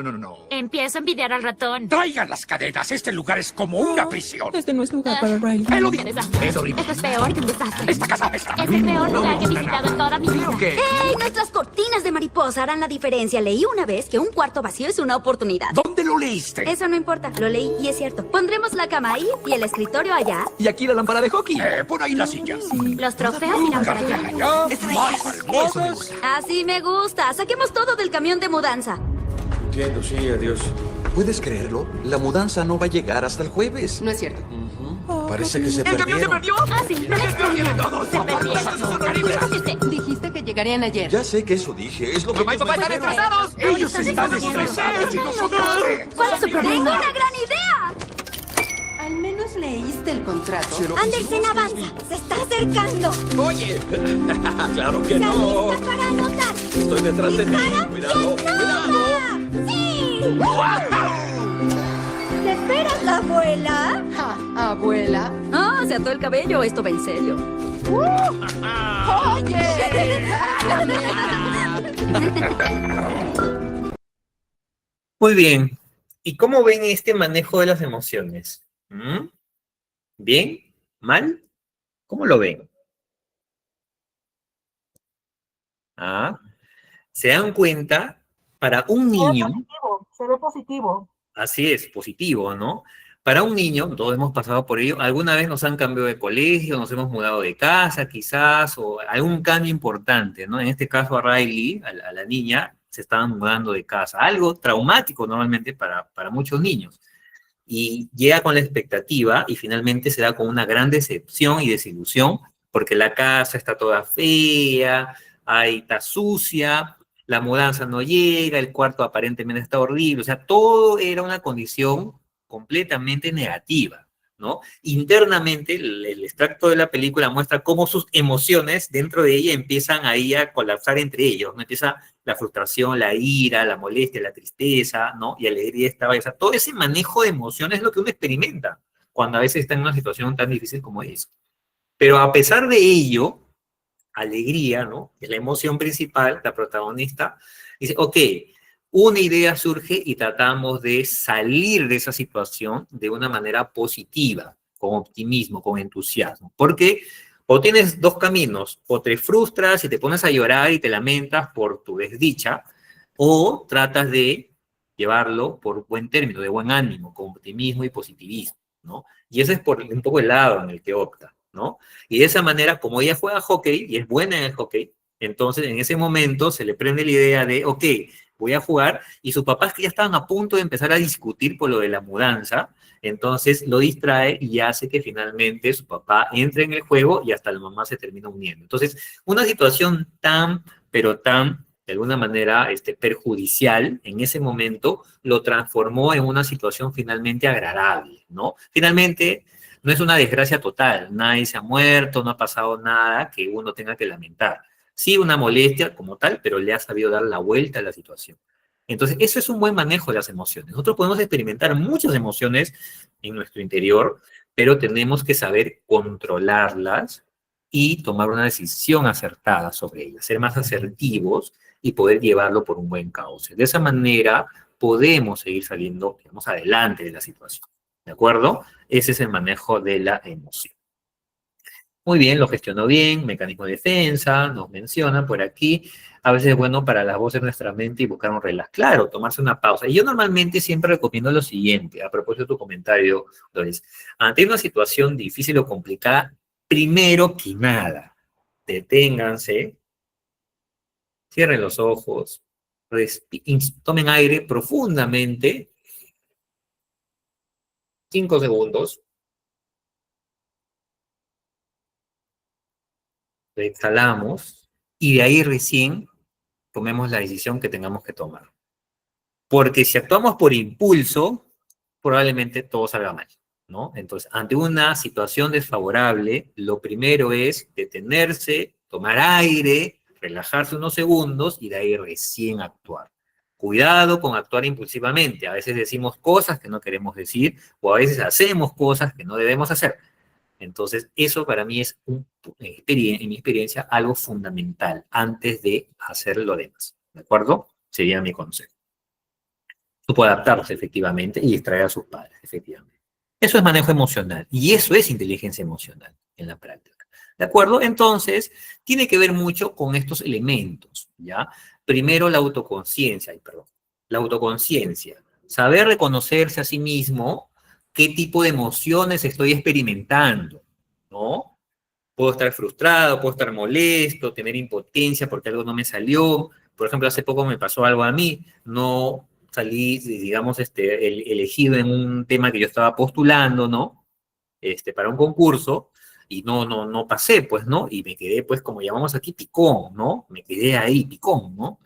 Empiezo a envidiar al ratón. Traigan las cadenas. Este lugar es como una prisión. Este no es lugar para Riley. ¡Me lo digo! Es horrible. Esto es peor que un desastre. Esta casa apesta. Es el peor lugar que he visitado en toda mi vida. ¿Qué? ¡Ey! Nuestras cortinas de mariposa harán la diferencia. Leí una vez que un cuarto vacío es una oportunidad. ¿Dónde lo leíste? Eso no importa, lo leí y es cierto. Pondremos la cama ahí y el escritorio allá. Y aquí la lámpara de hockey. Pon ahí la silla. Los trofeos irán por allá. Así me gusta. Saquemos todo del camión de mudanza. Entiendo, sí, adiós. ¿Puedes creerlo? La mudanza no va a llegar hasta el jueves. No es cierto. Parece que se ¿El camión se perdió? Sí, se perdieron. Dijiste que llegarían ayer. Ya sé que eso dije. Es lo que... ¡Mamá y papá están estresados! ¡Ellos están estresados! ¡Y nosotros! ¿Cuál es su problema? ¡Tengo una gran idea! Al menos leíste el contrato. Andersen avanza. Se está acercando. Oye. Claro que no. ¿Está para anotar? Estoy detrás de ti. Cuidado. ¡Sí! ¿Le esperas? ¿Abuela? ¿Abuela? Ah, se ató el cabello. Esto va en serio. Muy bien. ¿Y cómo ven este manejo de las emociones? ¿Mm? ¿Bien? ¿Mal? ¿Cómo lo ven? Ah, ¿se dan cuenta? Para un niño, Se ve positivo. así es, positivo, ¿no? Para un niño, todos hemos pasado por ello, alguna vez nos han cambiado de colegio, nos hemos mudado de casa quizás, o algún cambio importante, ¿no? En este caso a Riley, a la niña, se estaban mudando de casa. Algo traumático normalmente para muchos niños. Y llega con la expectativa y finalmente se da con una gran decepción y desilusión porque la casa está toda fea, ahí está sucia, la mudanza no llega, el cuarto aparentemente está horrible, o sea, todo era una condición completamente negativa, ¿no? Internamente, el extracto de la película muestra cómo sus emociones dentro de ella empiezan ahí a colapsar entre ellos, ¿no? Empieza la frustración, la ira, la molestia, la tristeza, ¿no? Y alegría estaba esa. Todo ese manejo de emociones es lo que uno experimenta cuando a veces está en una situación tan difícil como esa. Pero a pesar de ello, alegría, ¿no? Que es la emoción principal, la protagonista, dice, ok, una idea surge y tratamos de salir de esa situación de una manera positiva, con optimismo, con entusiasmo. Porque o tienes dos caminos, o te frustras y te pones a llorar y te lamentas por tu desdicha, o tratas de llevarlo por buen término, de buen ánimo, con optimismo y positivismo, ¿no? Y ese es por un poco el lado en el que opta, ¿no? Y de esa manera, como ella juega hockey y es buena en el hockey, entonces en ese momento se le prende la idea de, ok, voy a jugar, y sus papás que ya estaban a punto de empezar a discutir por lo de la mudanza, entonces lo distrae y hace que finalmente su papá entre en el juego y hasta la mamá se termina uniendo. Entonces, una situación tan, pero tan, de alguna manera, perjudicial en ese momento, lo transformó en una situación finalmente agradable, ¿no? Finalmente, no es una desgracia total, nadie se ha muerto, no ha pasado nada que uno tenga que lamentar. Sí, una molestia como tal, pero le ha sabido dar la vuelta a la situación. Entonces, eso es un buen manejo de las emociones. Nosotros podemos experimentar muchas emociones en nuestro interior, pero tenemos que saber controlarlas y tomar una decisión acertada sobre ellas, ser más asertivos y poder llevarlo por un buen cauce. De esa manera podemos seguir saliendo, digamos, adelante de la situación. ¿De acuerdo? Ese es el manejo de la emoción. Muy bien, lo gestionó bien, mecanismo de defensa, nos mencionan por aquí. A veces es bueno para las voces de nuestra mente y buscar un relax. Claro, tomarse una pausa. Y yo normalmente siempre recomiendo lo siguiente, a propósito de tu comentario, Doris. Ante una situación difícil o complicada, primero que nada, deténganse, cierren los ojos, tomen aire profundamente, 5 segundos, exhalamos y de ahí recién tomemos la decisión que tengamos que tomar. Porque si actuamos por impulso, probablemente todo salga mal, ¿no? Entonces, ante una situación desfavorable, lo primero es detenerse, tomar aire, relajarse unos segundos y de ahí recién actuar. Cuidado con actuar impulsivamente. A veces decimos cosas que no queremos decir o a veces hacemos cosas que no debemos hacer. Entonces, eso para mí es, en mi experiencia, algo fundamental antes de hacer lo demás. ¿De acuerdo? Sería mi consejo. Supo adaptarse efectivamente y distraer a sus padres, efectivamente. Eso es manejo emocional y eso es inteligencia emocional en la práctica. ¿De acuerdo? Entonces, tiene que ver mucho con estos elementos, ¿ya? Primero, la autoconciencia, la autoconciencia. Saber reconocerse a sí mismo qué tipo de emociones estoy experimentando, ¿no? Puedo estar frustrado, puedo estar molesto, tener impotencia porque algo no me salió. Por ejemplo, hace poco me pasó algo a mí, no salí, digamos, elegido en un tema que yo estaba postulando, ¿no? Para un concurso, y no pasé, pues, ¿no? Y me quedé, pues, como llamamos aquí, picón, ¿no? Me quedé ahí, picón, ¿no?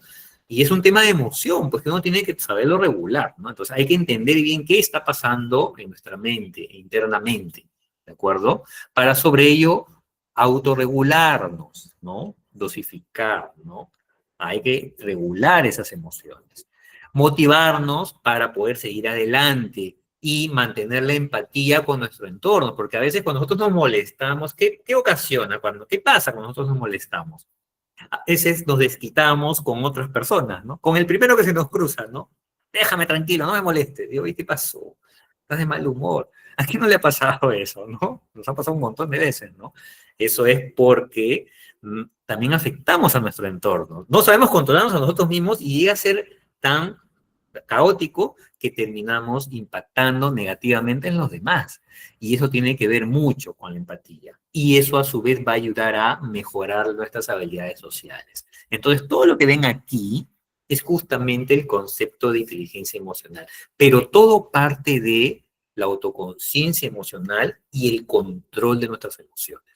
Y es un tema de emoción, pues que uno tiene que saberlo regular, ¿no? Entonces hay que entender bien qué está pasando en nuestra mente, internamente, ¿de acuerdo? Para sobre ello autorregularnos, ¿no? Dosificar, ¿no? Hay que regular esas emociones. Motivarnos para poder seguir adelante y mantener la empatía con nuestro entorno, porque a veces cuando nosotros nos molestamos, ¿qué ocasiona? ¿Qué pasa cuando nosotros nos molestamos? A veces nos desquitamos con otras personas, ¿no? Con el primero que se nos cruza, ¿no? Déjame tranquilo, no me molestes. Digo, ¿y qué pasó? Estás de mal humor. ¿A quién no le ha pasado eso, no? Nos ha pasado un montón de veces, ¿no? Eso es porque también afectamos a nuestro entorno. No sabemos controlarnos a nosotros mismos y llega a ser tan caótico que terminamos impactando negativamente en los demás. Y eso tiene que ver mucho con la empatía. Y eso a su vez va a ayudar a mejorar nuestras habilidades sociales. Entonces, todo lo que ven aquí es justamente el concepto de inteligencia emocional. Pero todo parte de la autoconciencia emocional y el control de nuestras emociones.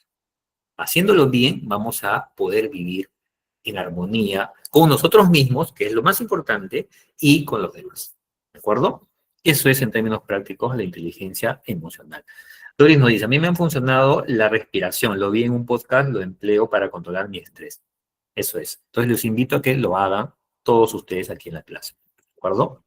Haciéndolo bien, vamos a poder vivir en armonía con nosotros mismos, que es lo más importante, y con los demás. ¿De acuerdo? Eso es, en términos prácticos, la inteligencia emocional. Doris nos dice, a mí me ha funcionado la respiración. Lo vi en un podcast, lo empleo para controlar mi estrés. Eso es. Entonces, los invito a que lo hagan todos ustedes aquí en la clase. ¿De acuerdo?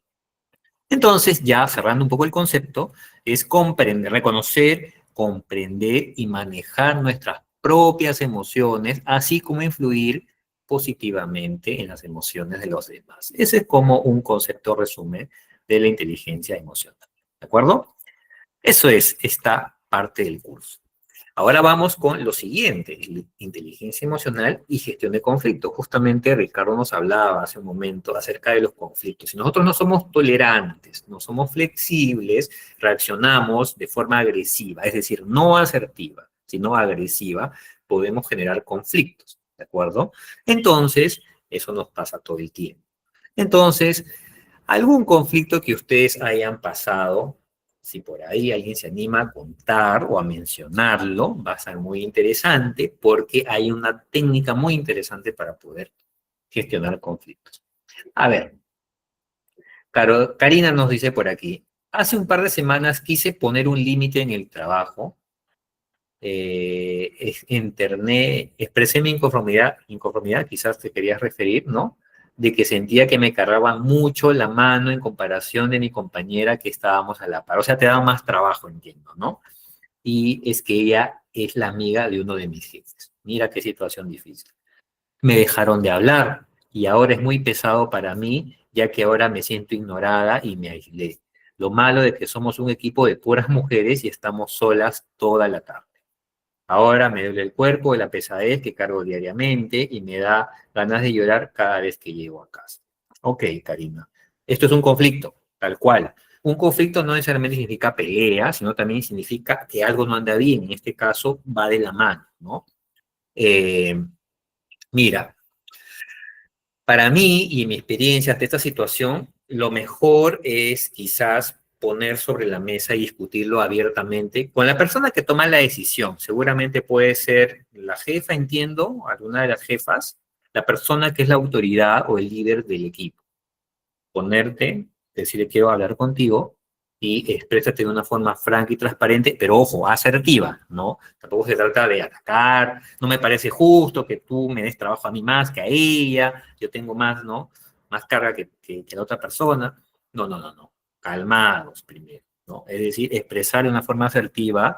Entonces, ya cerrando un poco el concepto, es comprender, reconocer, comprender y manejar nuestras propias emociones, así como influir positivamente en las emociones de los demás. Ese es como un concepto resumen de la inteligencia emocional. ¿De acuerdo? Eso es esta parte del curso. Ahora vamos con lo siguiente, inteligencia emocional y gestión de conflictos. Justamente Ricardo nos hablaba hace un momento acerca de los conflictos. Si nosotros no somos tolerantes, no somos flexibles, reaccionamos de forma agresiva, es decir, no asertiva, sino agresiva, podemos generar conflictos, ¿de acuerdo? Entonces, eso nos pasa todo el tiempo. Entonces, algún conflicto que ustedes hayan pasado, si por ahí alguien se anima a contar o a mencionarlo, va a ser muy interesante porque hay una técnica muy interesante para poder gestionar conflictos. A ver, Karina nos dice por aquí, hace un par de semanas quise poner un límite en el trabajo, expresé mi inconformidad, quizás te querías referir, ¿no? De que sentía que me cargaba mucho la mano en comparación de mi compañera que estábamos a la par. O sea, te daba más trabajo, entiendo, ¿no? Y es que ella es la amiga de uno de mis jefes. Mira qué situación difícil. Me dejaron de hablar y ahora es muy pesado para mí, ya que ahora me siento ignorada y me aislé. Lo malo de que somos un equipo de puras mujeres y estamos solas toda la tarde. Ahora me duele el cuerpo de la pesadez que cargo diariamente y me da ganas de llorar cada vez que llego a casa. Ok, Karina. Esto es un conflicto, tal cual. Un conflicto no necesariamente significa pelea, sino también significa que algo no anda bien. En este caso, va de la mano, ¿no? Mira, para mí y en mi experiencia ante esta situación, lo mejor es quizás poner sobre la mesa y discutirlo abiertamente con la persona que toma la decisión. Seguramente puede ser la jefa, entiendo, alguna de las jefas, la persona que es la autoridad o el líder del equipo. Ponerte, decirle quiero hablar contigo y exprésate de una forma franca y transparente, pero ojo, asertiva, ¿no? Tampoco se trata de atacar, no me parece justo que tú me des trabajo a mí más que a ella, yo tengo más, ¿no? Más carga que la otra persona. No, no, no, no. Calmados primero, ¿no? Es decir, expresar de una forma asertiva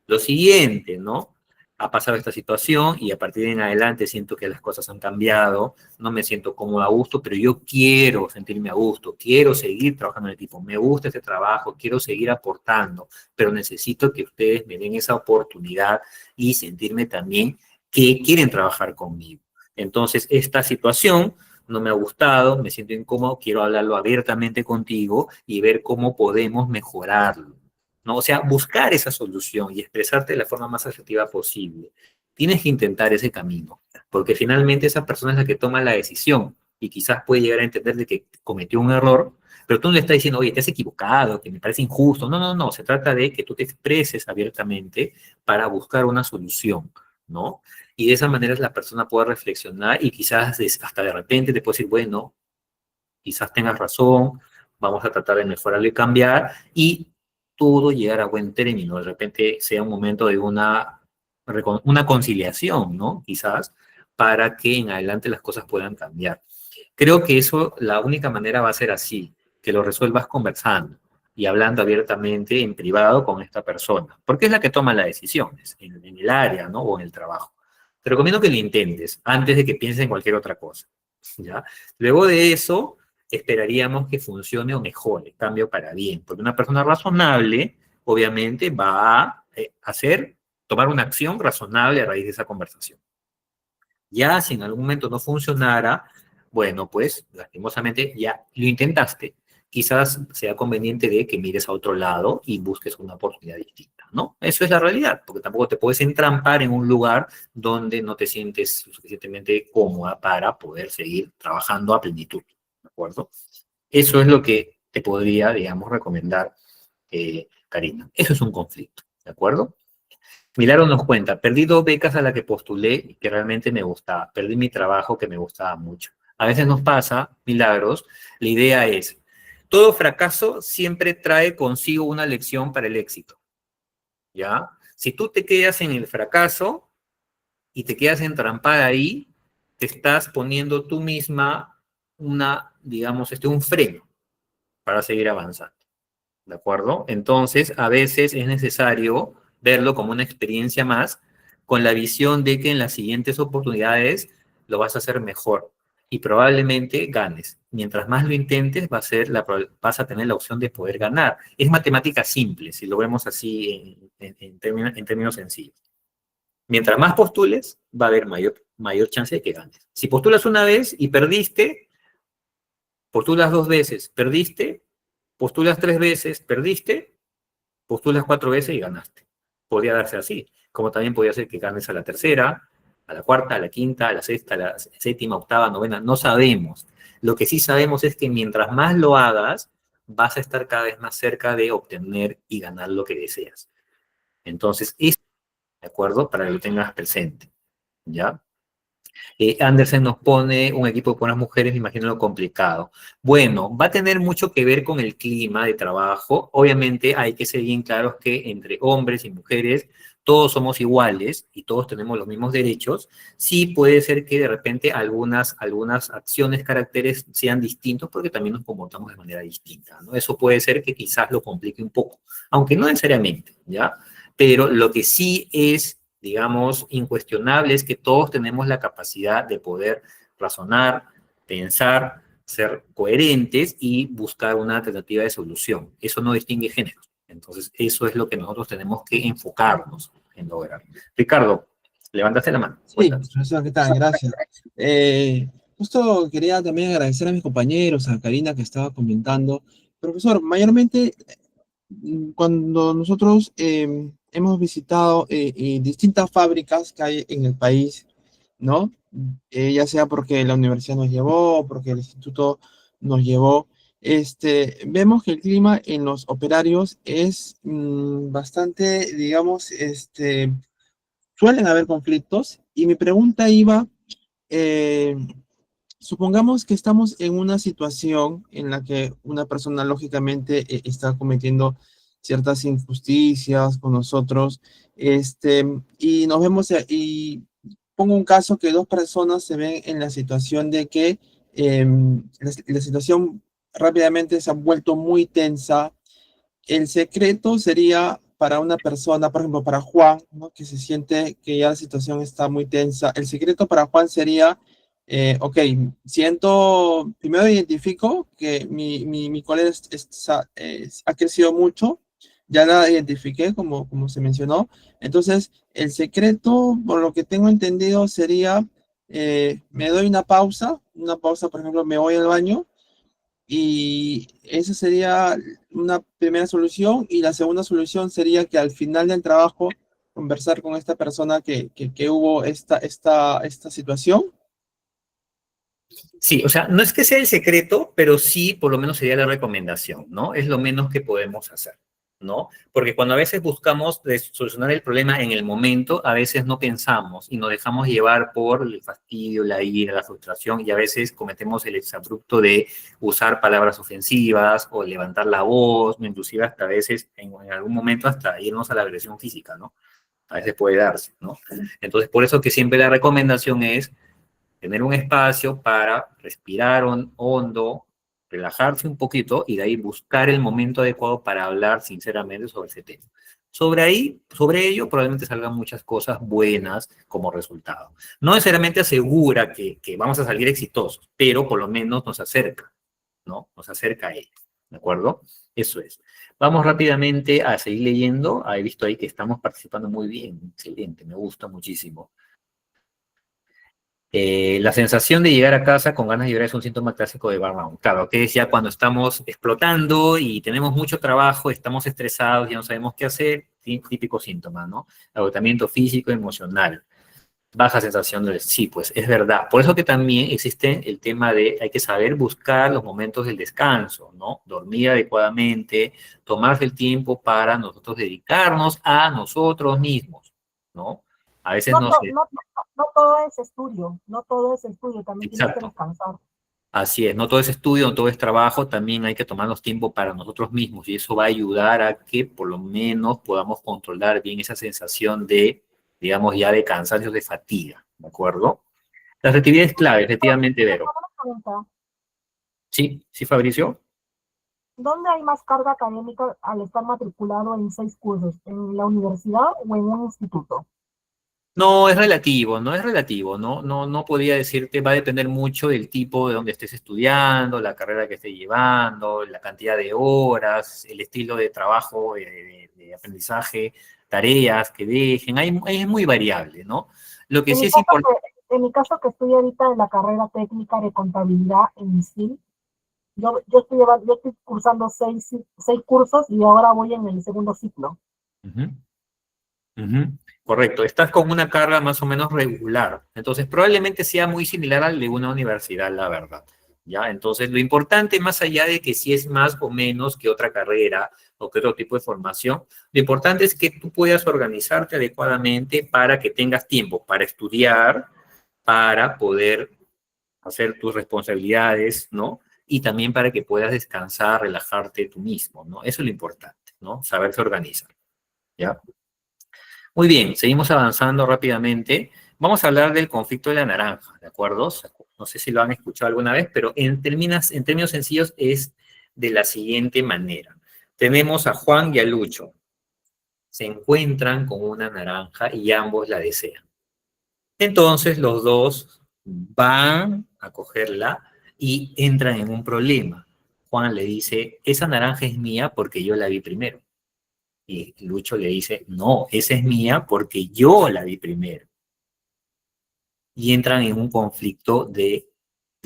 lo siguiente, ¿no? Ha pasado esta situación y a partir de en adelante siento que las cosas han cambiado, no me siento cómodo a gusto, pero yo quiero sentirme a gusto, quiero seguir trabajando en el equipo, me gusta este trabajo, quiero seguir aportando, pero necesito que ustedes me den esa oportunidad y sentirme también que quieren trabajar conmigo. Entonces, esta situación no me ha gustado, me siento incómodo, quiero hablarlo abiertamente contigo y ver cómo podemos mejorarlo, ¿no? O sea, buscar esa solución y expresarte de la forma más asertiva posible. Tienes que intentar ese camino, porque finalmente esa persona es la que toma la decisión y quizás puede llegar a entender de que cometió un error, pero tú no le estás diciendo, oye, te has equivocado, que me parece injusto. No, no, no, se trata de que tú te expreses abiertamente para buscar una solución, ¿no? Y de esa manera la persona puede reflexionar y quizás hasta de repente te puede decir, bueno, quizás tengas razón, vamos a tratar de mejorarlo y cambiar, y todo llegar a buen término. De repente sea un momento de una conciliación, ¿no? Quizás, para que en adelante las cosas puedan cambiar. Creo que eso, la única manera va a ser así, que lo resuelvas conversando. y hablando abiertamente en privado con esta persona, porque es la que toma las decisiones en el área, ¿no? O en el trabajo. Te recomiendo que lo intentes antes de que pienses en cualquier otra cosa, ¿ya? Luego de eso, esperaríamos que funcione o mejore, cambio para bien, porque una persona razonable, obviamente, va a tomar una acción razonable a raíz de esa conversación. Ya si en algún momento no funcionara, bueno, pues, lastimosamente, ya lo intentaste. Quizás sea conveniente de que mires a otro lado y busques una oportunidad distinta, ¿no? Eso es la realidad, porque tampoco te puedes entrampar en un lugar donde no te sientes lo suficientemente cómoda para poder seguir trabajando a plenitud, ¿de acuerdo? Eso es lo que te podría, digamos, recomendar, Karina. Eso es un conflicto, ¿de acuerdo? Milagro nos cuenta, perdí 2 becas a las que postulé y que realmente me gustaba. Perdí mi trabajo que me gustaba mucho. A veces nos pasa, Milagros, la idea es, todo fracaso siempre trae consigo una lección para el éxito, ¿ya? Si tú te quedas en el fracaso y te quedas entrampada ahí, te estás poniendo tú misma digamos, un freno para seguir avanzando, ¿de acuerdo? Entonces, a veces es necesario verlo como una experiencia más, con la visión de que en las siguientes oportunidades lo vas a hacer mejor y probablemente ganes. Mientras más lo intentes, vas a tener la opción de poder ganar. Es matemática simple, si lo vemos así en términos sencillos. Mientras más postules, va a haber mayor chance de que ganes. Si postulas una vez y perdiste, postulas 2 veces, perdiste, postulas 3 veces, perdiste, postulas 4 veces y ganaste. Podría darse así, como también podría ser que ganes a la tercera, a la cuarta, a la quinta, a la sexta, a la séptima, octava, novena, no sabemos. Lo que sí sabemos es que mientras más lo hagas, vas a estar cada vez más cerca de obtener y ganar lo que deseas. Entonces, esto, ¿de acuerdo? Para que lo tengas presente, ¿ya? Andersen nos pone un equipo con las mujeres, me imagino lo complicado. Bueno, va a tener mucho que ver con el clima de trabajo. Obviamente hay que ser bien claros que entre hombres y mujeres todos somos iguales y todos tenemos los mismos derechos. Sí puede ser que de repente algunas acciones, caracteres sean distintos porque también nos comportamos de manera distinta, ¿no? Eso puede ser que quizás lo complique un poco, aunque no necesariamente, ¿ya? Pero lo que sí es, digamos, incuestionable es que todos tenemos la capacidad de poder razonar, pensar, ser coherentes y buscar una alternativa de solución. Eso no distingue géneros. Entonces, eso es lo que nosotros tenemos que enfocarnos en lograr. Ricardo, levantaste la mano. Sí, profesor, ¿qué tal? Gracias. Justo quería también agradecer a mis compañeros, a Karina que estaba comentando. Profesor, mayormente cuando nosotros hemos visitado distintas fábricas que hay en el país, ¿no? Ya sea porque la universidad nos llevó, porque el instituto nos llevó, vemos que el clima en los operarios es bastante, digamos, suelen haber conflictos, y mi pregunta iba, supongamos que estamos en una situación en la que una persona lógicamente está cometiendo ciertas injusticias con nosotros, y nos vemos, y pongo un caso que 2 personas se ven en la situación de que la situación rápidamente se ha vuelto muy tensa. El secreto sería para una persona, por ejemplo, para Juan, ¿no? Que se siente que ya la situación está muy tensa. El secreto para Juan sería, ok, primero identifico que mi colega ha crecido mucho, ya la identifiqué como se mencionó. Entonces, el secreto, por lo que tengo entendido, sería, me doy una pausa, por ejemplo, me voy al baño, y esa sería una primera solución, y la segunda solución sería que al final del trabajo conversar con esta persona que hubo esta situación. Sí, o sea, no es que sea el secreto, pero sí por lo menos sería la recomendación, ¿no? Es lo menos que podemos hacer, ¿no? Porque cuando a veces buscamos solucionar el problema en el momento, a veces no pensamos y nos dejamos llevar por el fastidio, la ira, la frustración, y a veces cometemos el exabrupto de usar palabras ofensivas o levantar la voz, inclusive hasta a veces, en algún momento, hasta irnos a la agresión física, ¿no? A veces puede darse, ¿no? Entonces, por eso que siempre la recomendación es tener un espacio para respirar hondo, relajarse un poquito y de ahí buscar el momento adecuado para hablar sinceramente sobre ese tema. Sobre ello probablemente salgan muchas cosas buenas como resultado. No necesariamente asegura que vamos a salir exitosos, pero por lo menos nos acerca, ¿no? Nos acerca a ello, ¿de acuerdo? Eso es. Vamos rápidamente a seguir leyendo. He visto ahí que estamos participando muy bien. Excelente, me gusta muchísimo. La sensación de llegar a casa con ganas de llorar es un síntoma clásico de burnout. Claro, que es ya cuando estamos explotando y tenemos mucho trabajo, estamos estresados, ya no sabemos qué hacer, típico síntoma, ¿no? Agotamiento físico, emocional, baja sensación de... Sí, pues es verdad. Por eso que también existe el tema de hay que saber buscar los momentos del descanso, ¿no? Dormir adecuadamente, tomarse el tiempo para nosotros dedicarnos a nosotros mismos, ¿no? A veces no sé. No todo es estudio, no todo es estudio, también tienes que Exacto. descansar. Así es, no todo es estudio, no todo es trabajo, también hay que tomarnos tiempo para nosotros mismos y eso va a ayudar a que por lo menos podamos controlar bien esa sensación de, digamos, ya de cansancio, de fatiga, ¿de acuerdo? La reactividad es clave, efectivamente, Vero. Sí, sí, Fabricio. ¿Dónde hay más carga académica al estar matriculado en 6 cursos? ¿En la universidad o en un instituto? No, es relativo, no es relativo, no podría decirte, va a depender mucho del tipo de donde estés estudiando, la carrera que estés llevando, la cantidad de horas, el estilo de trabajo, de aprendizaje, tareas que dejen, es muy variable, ¿no? Lo que sí es importante... En mi caso, que estoy ahorita en la carrera técnica de contabilidad en ISIL, yo estoy cursando 6 cursos y ahora voy en el segundo ciclo. Correcto, estás con una carga más o menos regular, entonces probablemente sea muy similar al de una universidad, la verdad, ¿ya? Entonces lo importante, más allá de que si es más o menos que otra carrera o que otro tipo de formación, lo importante es que tú puedas organizarte adecuadamente para que tengas tiempo para estudiar, para poder hacer tus responsabilidades, ¿no? Y también para que puedas descansar, relajarte tú mismo, ¿no? Eso es lo importante, ¿no? Saberse organizar, ¿ya? Muy bien, seguimos avanzando rápidamente. Vamos a hablar del conflicto de la naranja, ¿de acuerdo? No sé si lo han escuchado alguna vez, pero en términos sencillos es de la siguiente manera. Tenemos a Juan y a Lucho. Se encuentran con una naranja y ambos la desean. Entonces los dos van a cogerla y entran en un problema. Juan le dice, esa naranja es mía porque yo la vi primero. Y Lucho le dice, no, esa es mía porque yo la vi primero. Y entran en un conflicto de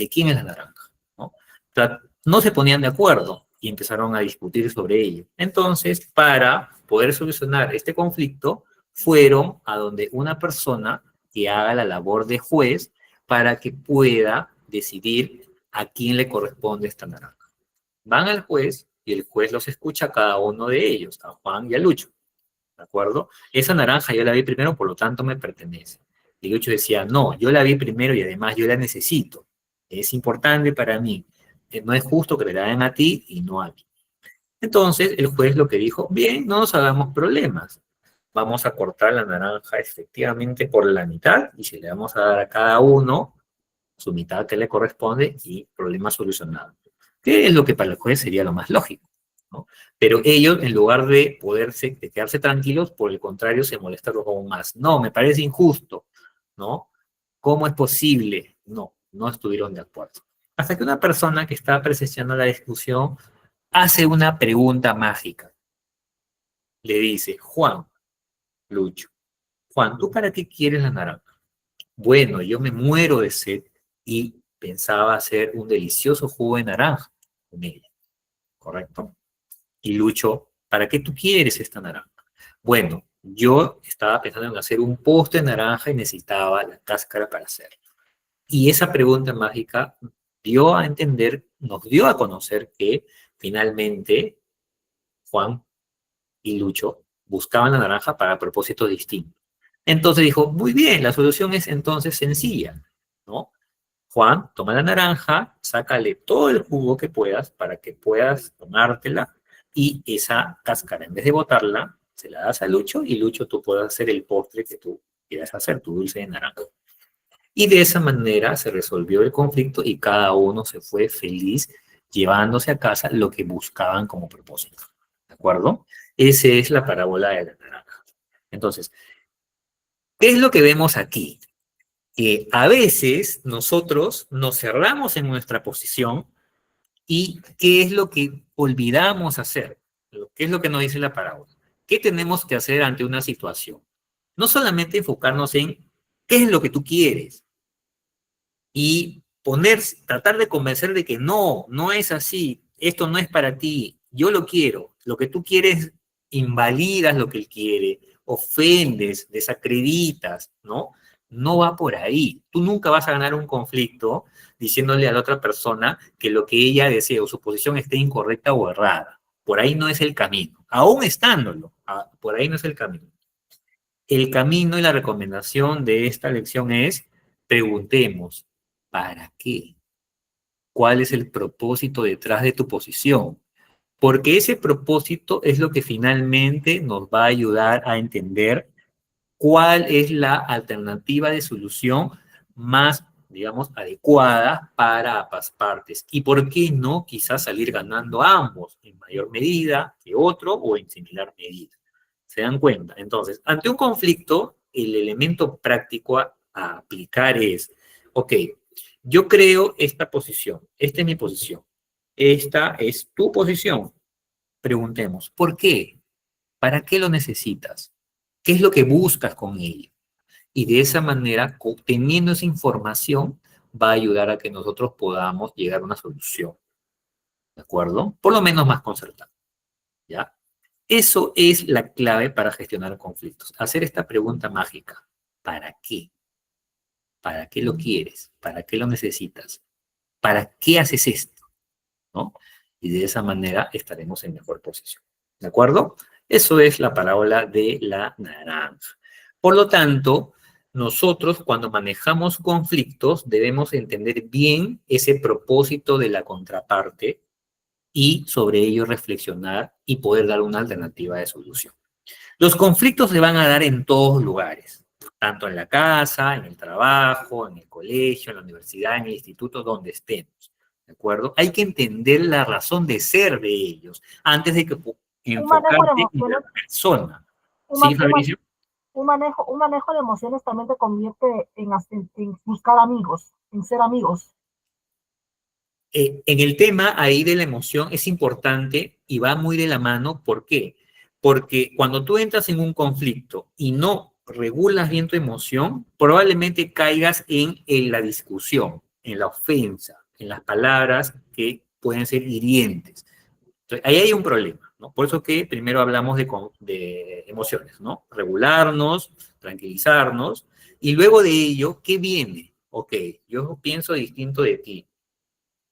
quién es la naranja, ¿no? O sea, no se ponían de acuerdo y empezaron a discutir sobre ello. Entonces, para poder solucionar este conflicto, fueron a donde una persona que haga la labor de juez para que pueda decidir a quién le corresponde esta naranja. Van al juez y el juez los escucha a cada uno de ellos, a Juan y a Lucho, ¿de acuerdo? Esa naranja yo la vi primero, por lo tanto me pertenece. Y Lucho decía, no, yo la vi primero y además yo la necesito. Es importante para mí. No es justo que le la den a ti y no a mí. Entonces el juez lo que dijo, bien, no nos hagamos problemas. Vamos a cortar la naranja efectivamente por la mitad y se le vamos a dar a cada uno su mitad que le corresponde y problema solucionado. ¿Qué es lo que para el juez sería lo más lógico? ¿No? Pero ellos, en lugar de quedarse tranquilos, por el contrario, se molestaron aún más. No, me parece injusto, ¿no? ¿Cómo es posible? No estuvieron de acuerdo. Hasta que una persona que está presenciando la discusión hace una pregunta mágica. Le dice, Juan, Lucho, Juan, ¿tú para qué quieres la naranja? Bueno, yo me muero de sed y pensaba hacer un delicioso jugo de naranja con ella, ¿correcto? Y Lucho, ¿para qué tú quieres esta naranja? Bueno, yo estaba pensando en hacer un postre de naranja y necesitaba la cáscara para hacerlo. Y esa pregunta mágica dio a entender, nos dio a conocer que finalmente Juan y Lucho buscaban la naranja para propósitos distintos. Entonces dijo, muy bien, la solución es entonces sencilla, ¿no? Juan, toma la naranja, sácale todo el jugo que puedas para que puedas tomártela y esa cáscara, en vez de botarla, se la das a Lucho y Lucho tú puedas hacer el postre que tú quieras hacer, tu dulce de naranja. Y de esa manera se resolvió el conflicto y cada uno se fue feliz llevándose a casa lo que buscaban como propósito. ¿De acuerdo? Esa es la parábola de la naranja. Entonces, ¿qué es lo que vemos aquí? Que a veces nosotros nos cerramos en nuestra posición y ¿qué es lo que olvidamos hacer? ¿Qué es lo que nos dice la parábola? ¿Qué tenemos que hacer ante una situación? No solamente enfocarnos en qué es lo que tú quieres y tratar de convencer de que no es así, esto no es para ti, yo lo quiero, lo que tú quieres invalidas lo que él quiere, ofendes, desacreditas, ¿no? No va por ahí. Tú nunca vas a ganar un conflicto diciéndole a la otra persona que lo que ella desea o su posición esté incorrecta o errada. Por ahí no es el camino. Aún estándolo, por ahí no es el camino. El camino y la recomendación de esta lección es preguntemos, ¿para qué? ¿Cuál es el propósito detrás de tu posición? Porque ese propósito es lo que finalmente nos va a ayudar a entender cuál es la alternativa de solución más, digamos, adecuada para ambas partes. Y por qué no quizás salir ganando ambos en mayor medida que otro o en similar medida. ¿Se dan cuenta? Entonces, ante un conflicto, el elemento práctico a aplicar es, ok, yo creo esta posición, esta es mi posición, esta es tu posición. Preguntemos, ¿por qué? ¿Para qué lo necesitas? ¿Qué es lo que buscas con ello? Y de esa manera, obteniendo esa información, va a ayudar a que nosotros podamos llegar a una solución. ¿De acuerdo? Por lo menos más concertada. ¿Ya? Eso es la clave para gestionar conflictos. Hacer esta pregunta mágica. ¿Para qué? ¿Para qué lo quieres? ¿Para qué lo necesitas? ¿Para qué haces esto? ¿No? Y de esa manera estaremos en mejor posición. ¿De acuerdo? Eso es la parábola de la naranja. Por lo tanto, nosotros cuando manejamos conflictos debemos entender bien ese propósito de la contraparte y sobre ello reflexionar y poder dar una alternativa de solución. Los conflictos se van a dar en todos lugares, tanto en la casa, en el trabajo, en el colegio, en la universidad, en el instituto, donde estemos. ¿De acuerdo? Hay que entender la razón de ser de ellos antes de que enfocarte en la persona. ¿Sí, Fabricio? Un manejo de emociones también te convierte en buscar amigos, en ser amigos. En el tema ahí de la emoción es importante y va muy de la mano. ¿Por qué? Porque cuando tú entras en un conflicto y no regulas bien tu emoción, probablemente caigas en la discusión, en la ofensa, en las palabras que pueden ser hirientes. Entonces, ahí hay un problema, ¿no? Por eso que primero hablamos de emociones, ¿no? Regularnos, tranquilizarnos, y luego de ello, ¿qué viene? Ok, yo pienso distinto de ti.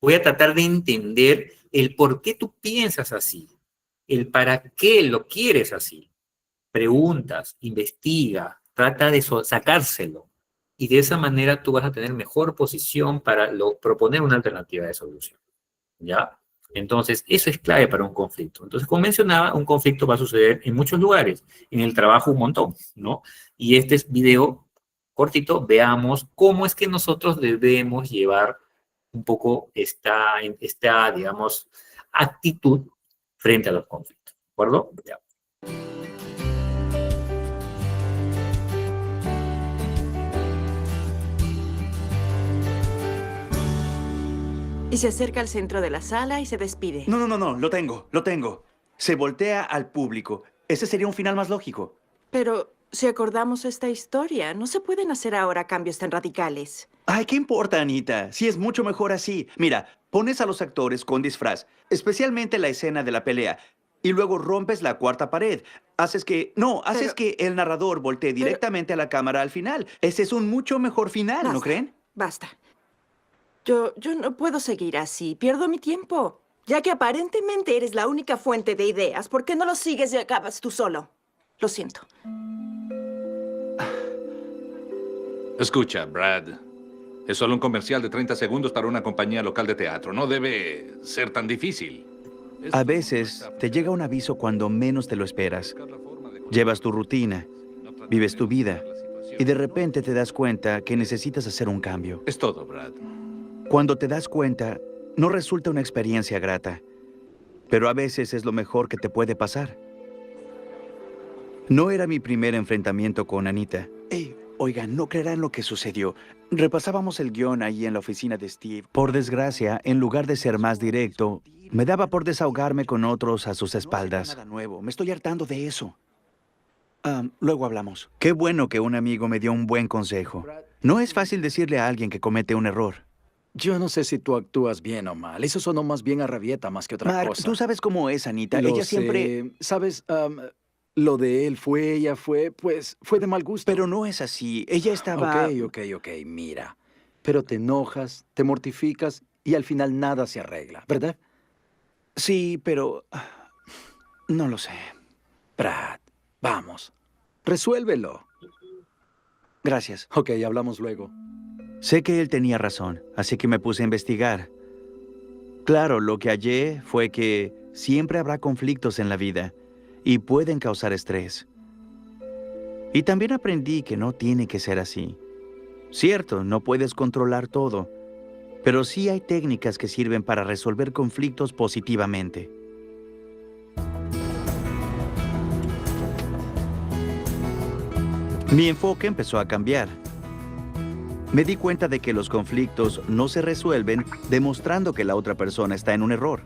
Voy a tratar de entender el por qué tú piensas así, el para qué lo quieres así. Preguntas, investiga, trata de sacárselo. Y de esa manera tú vas a tener mejor posición para proponer una alternativa de solución. ¿Ya? Entonces, eso es clave para un conflicto. Entonces, como mencionaba, un conflicto va a suceder en muchos lugares. En el trabajo un montón, ¿no? Y este es video cortito, veamos cómo es que nosotros debemos llevar un poco esta digamos, actitud frente a los conflictos. ¿De acuerdo? Ya. Y se acerca al centro de la sala y se despide. No, lo tengo. Se voltea al público. Ese sería un final más lógico. Pero si acordamos esta historia, no se pueden hacer ahora cambios tan radicales. Ay, ¿qué importa, Anita? Sí, es mucho mejor así. Mira, pones a los actores con disfraz, especialmente la escena de la pelea, y luego rompes la cuarta pared. Haces que el narrador voltee directamente a la cámara al final. Ese es un mucho mejor final, ¿no creen? Basta. Yo no puedo seguir así. Pierdo mi tiempo. Ya que aparentemente eres la única fuente de ideas, ¿por qué no lo sigues y acabas tú solo? Lo siento. Escucha, Brad. Es solo un comercial de 30 segundos para una compañía local de teatro. No debe ser tan difícil. A veces te llega un aviso cuando menos te lo esperas. Llevas tu rutina, vives tu vida, y de repente te das cuenta que necesitas hacer un cambio. Es todo, Brad. Cuando te das cuenta, no resulta una experiencia grata, pero a veces es lo mejor que te puede pasar. No era mi primer enfrentamiento con Anita. Oigan, no creerán lo que sucedió. Repasábamos el guión ahí en la oficina de Steve. Por desgracia, en lugar de ser más directo, me daba por desahogarme con otros a sus espaldas. No nada nuevo. Me estoy hartando de eso. Luego hablamos. Qué bueno que un amigo me dio un buen consejo. No es fácil decirle a alguien que comete un error. Yo no sé si tú actúas bien o mal. Eso sonó más bien a rabieta más que otra Mark, cosa. tú sabes cómo es, Anita. Ella siempre... ¿Sabes? Lo de él fue, ella fue, pues, fue de mal gusto. Pero no es así. Ella estaba... Ok, mira. Pero te enojas, te mortificas y al final nada se arregla, ¿verdad? Sí, pero... no lo sé. Brad, vamos. Resuélvelo. Gracias. Ok, hablamos luego. Sé que él tenía razón, así que me puse a investigar. Claro, lo que hallé fue que siempre habrá conflictos en la vida y pueden causar estrés. Y también aprendí que no tiene que ser así. Cierto, no puedes controlar todo, pero sí hay técnicas que sirven para resolver conflictos positivamente. Mi enfoque empezó a cambiar. Me di cuenta de que los conflictos no se resuelven demostrando que la otra persona está en un error.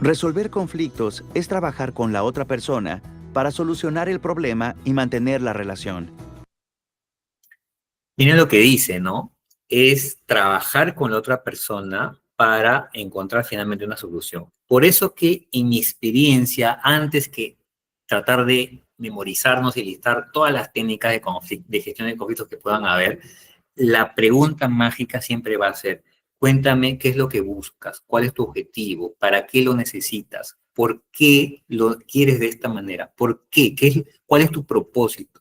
Resolver conflictos es trabajar con la otra persona para solucionar el problema y mantener la relación. Miren lo que dice, ¿no? Es trabajar con la otra persona para encontrar finalmente una solución. Por eso que en mi experiencia, antes que tratar de memorizarnos y listar todas las técnicas de gestión de conflictos que puedan haber, la pregunta mágica siempre va a ser: cuéntame qué es lo que buscas, cuál es tu objetivo, para qué lo necesitas, por qué lo quieres de esta manera, por qué, cuál es tu propósito.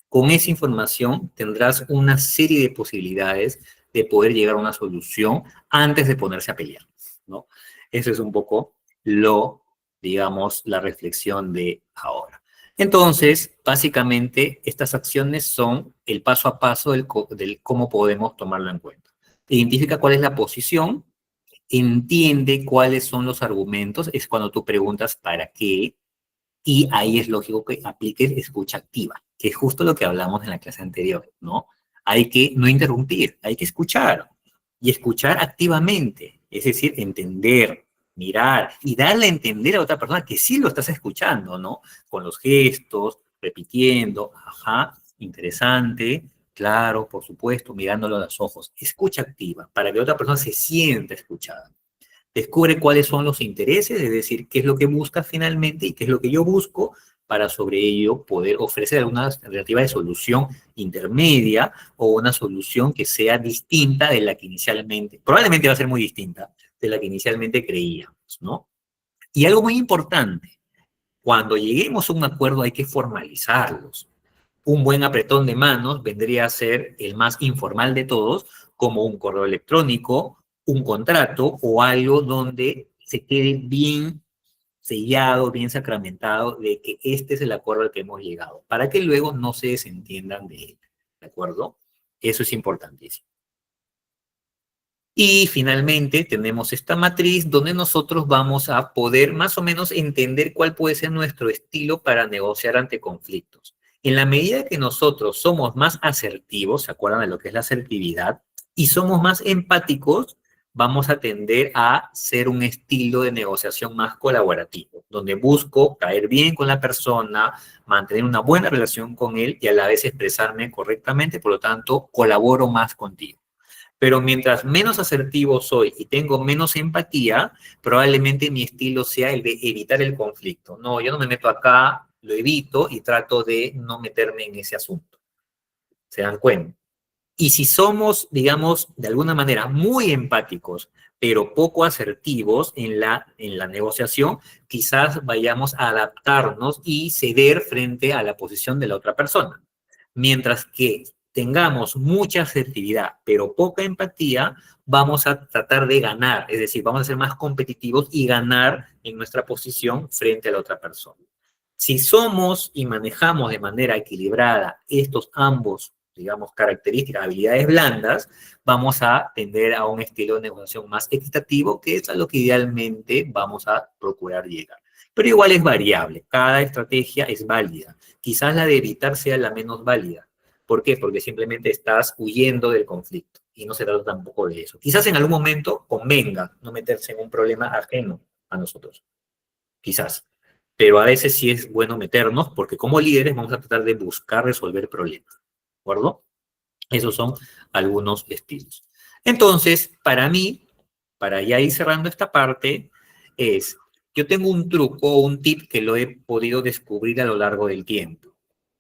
Con esa información tendrás una serie de posibilidades de poder llegar a una solución antes de ponerse a pelear, ¿no? Eso es un poco digamos, la reflexión de ahora. Entonces, básicamente, estas acciones son el paso a paso del cómo podemos tomarlo en cuenta. Identifica cuál es la posición, entiende cuáles son los argumentos, es cuando tú preguntas para qué, y ahí es lógico que apliques escucha activa, que es justo lo que hablamos en la clase anterior, ¿no? Hay que no interrumpir, hay que escuchar, y escuchar activamente, es decir, entender, mirar y darle a entender a otra persona que sí lo estás escuchando, ¿no? Con los gestos, repitiendo, ajá, interesante, claro, por supuesto, mirándolo a los ojos. Escucha activa, para que otra persona se sienta escuchada. Descubre cuáles son los intereses, es decir, qué es lo que buscas finalmente y qué es lo que yo busco, para sobre ello poder ofrecer alguna alternativa de solución intermedia o una solución que sea distinta de la que inicialmente, probablemente va a ser muy distinta de la que inicialmente creíamos, ¿no? Y algo muy importante, cuando lleguemos a un acuerdo hay que formalizarlos. Un buen apretón de manos vendría a ser el más informal de todos, como un correo electrónico, un contrato o algo donde se quede bien sellado, bien sacramentado de que este es el acuerdo al que hemos llegado, para que luego no se desentiendan de él, ¿de acuerdo? Eso es importantísimo. Y finalmente tenemos esta matriz donde nosotros vamos a poder más o menos entender cuál puede ser nuestro estilo para negociar ante conflictos. En la medida que nosotros somos más asertivos, ¿se acuerdan de lo que es la asertividad? Y somos más empáticos, vamos a tender a ser un estilo de negociación más colaborativo, donde busco caer bien con la persona, mantener una buena relación con él y a la vez expresarme correctamente, por lo tanto, colaboro más contigo. Pero mientras menos asertivo soy y tengo menos empatía, probablemente mi estilo sea el de evitar el conflicto. No, yo no me meto acá, lo evito y trato de no meterme en ese asunto. ¿Se dan cuenta? Y si somos, digamos, de alguna manera muy empáticos, pero poco asertivos en la negociación, quizás vayamos a adaptarnos y ceder frente a la posición de la otra persona. Mientras que tengamos mucha asertividad, pero poca empatía, vamos a tratar de ganar, es decir, vamos a ser más competitivos y ganar en nuestra posición frente a la otra persona. Si somos y manejamos de manera equilibrada estos ambos digamos, características, habilidades blandas, vamos a tender a un estilo de negociación más equitativo, que es a lo que idealmente vamos a procurar llegar. Pero igual es variable, cada estrategia es válida. Quizás la de evitar sea la menos válida. ¿Por qué? Porque simplemente estás huyendo del conflicto, y no se trata tampoco de eso. Quizás en algún momento convenga no meterse en un problema ajeno a nosotros. Quizás. Pero a veces sí es bueno meternos, porque como líderes vamos a tratar de buscar resolver problemas. ¿De acuerdo? Esos son algunos estilos. Entonces, para mí, para ya ir cerrando esta parte, yo tengo un truco o un tip que lo he podido descubrir a lo largo del tiempo.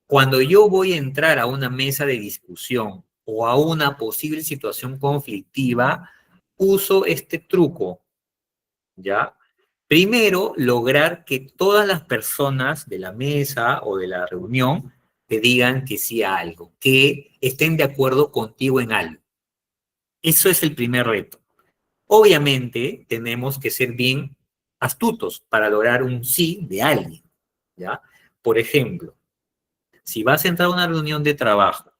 Cuando yo voy a entrar a una mesa de discusión o a una posible situación conflictiva, uso este truco, ¿ya? Primero, lograr que todas las personas de la mesa o de la reunión te digan que sí a algo, que estén de acuerdo contigo en algo. Eso es el primer reto. Obviamente, tenemos que ser bien astutos para lograr un sí de alguien, ¿ya? Por ejemplo, si vas a entrar a una reunión de trabajo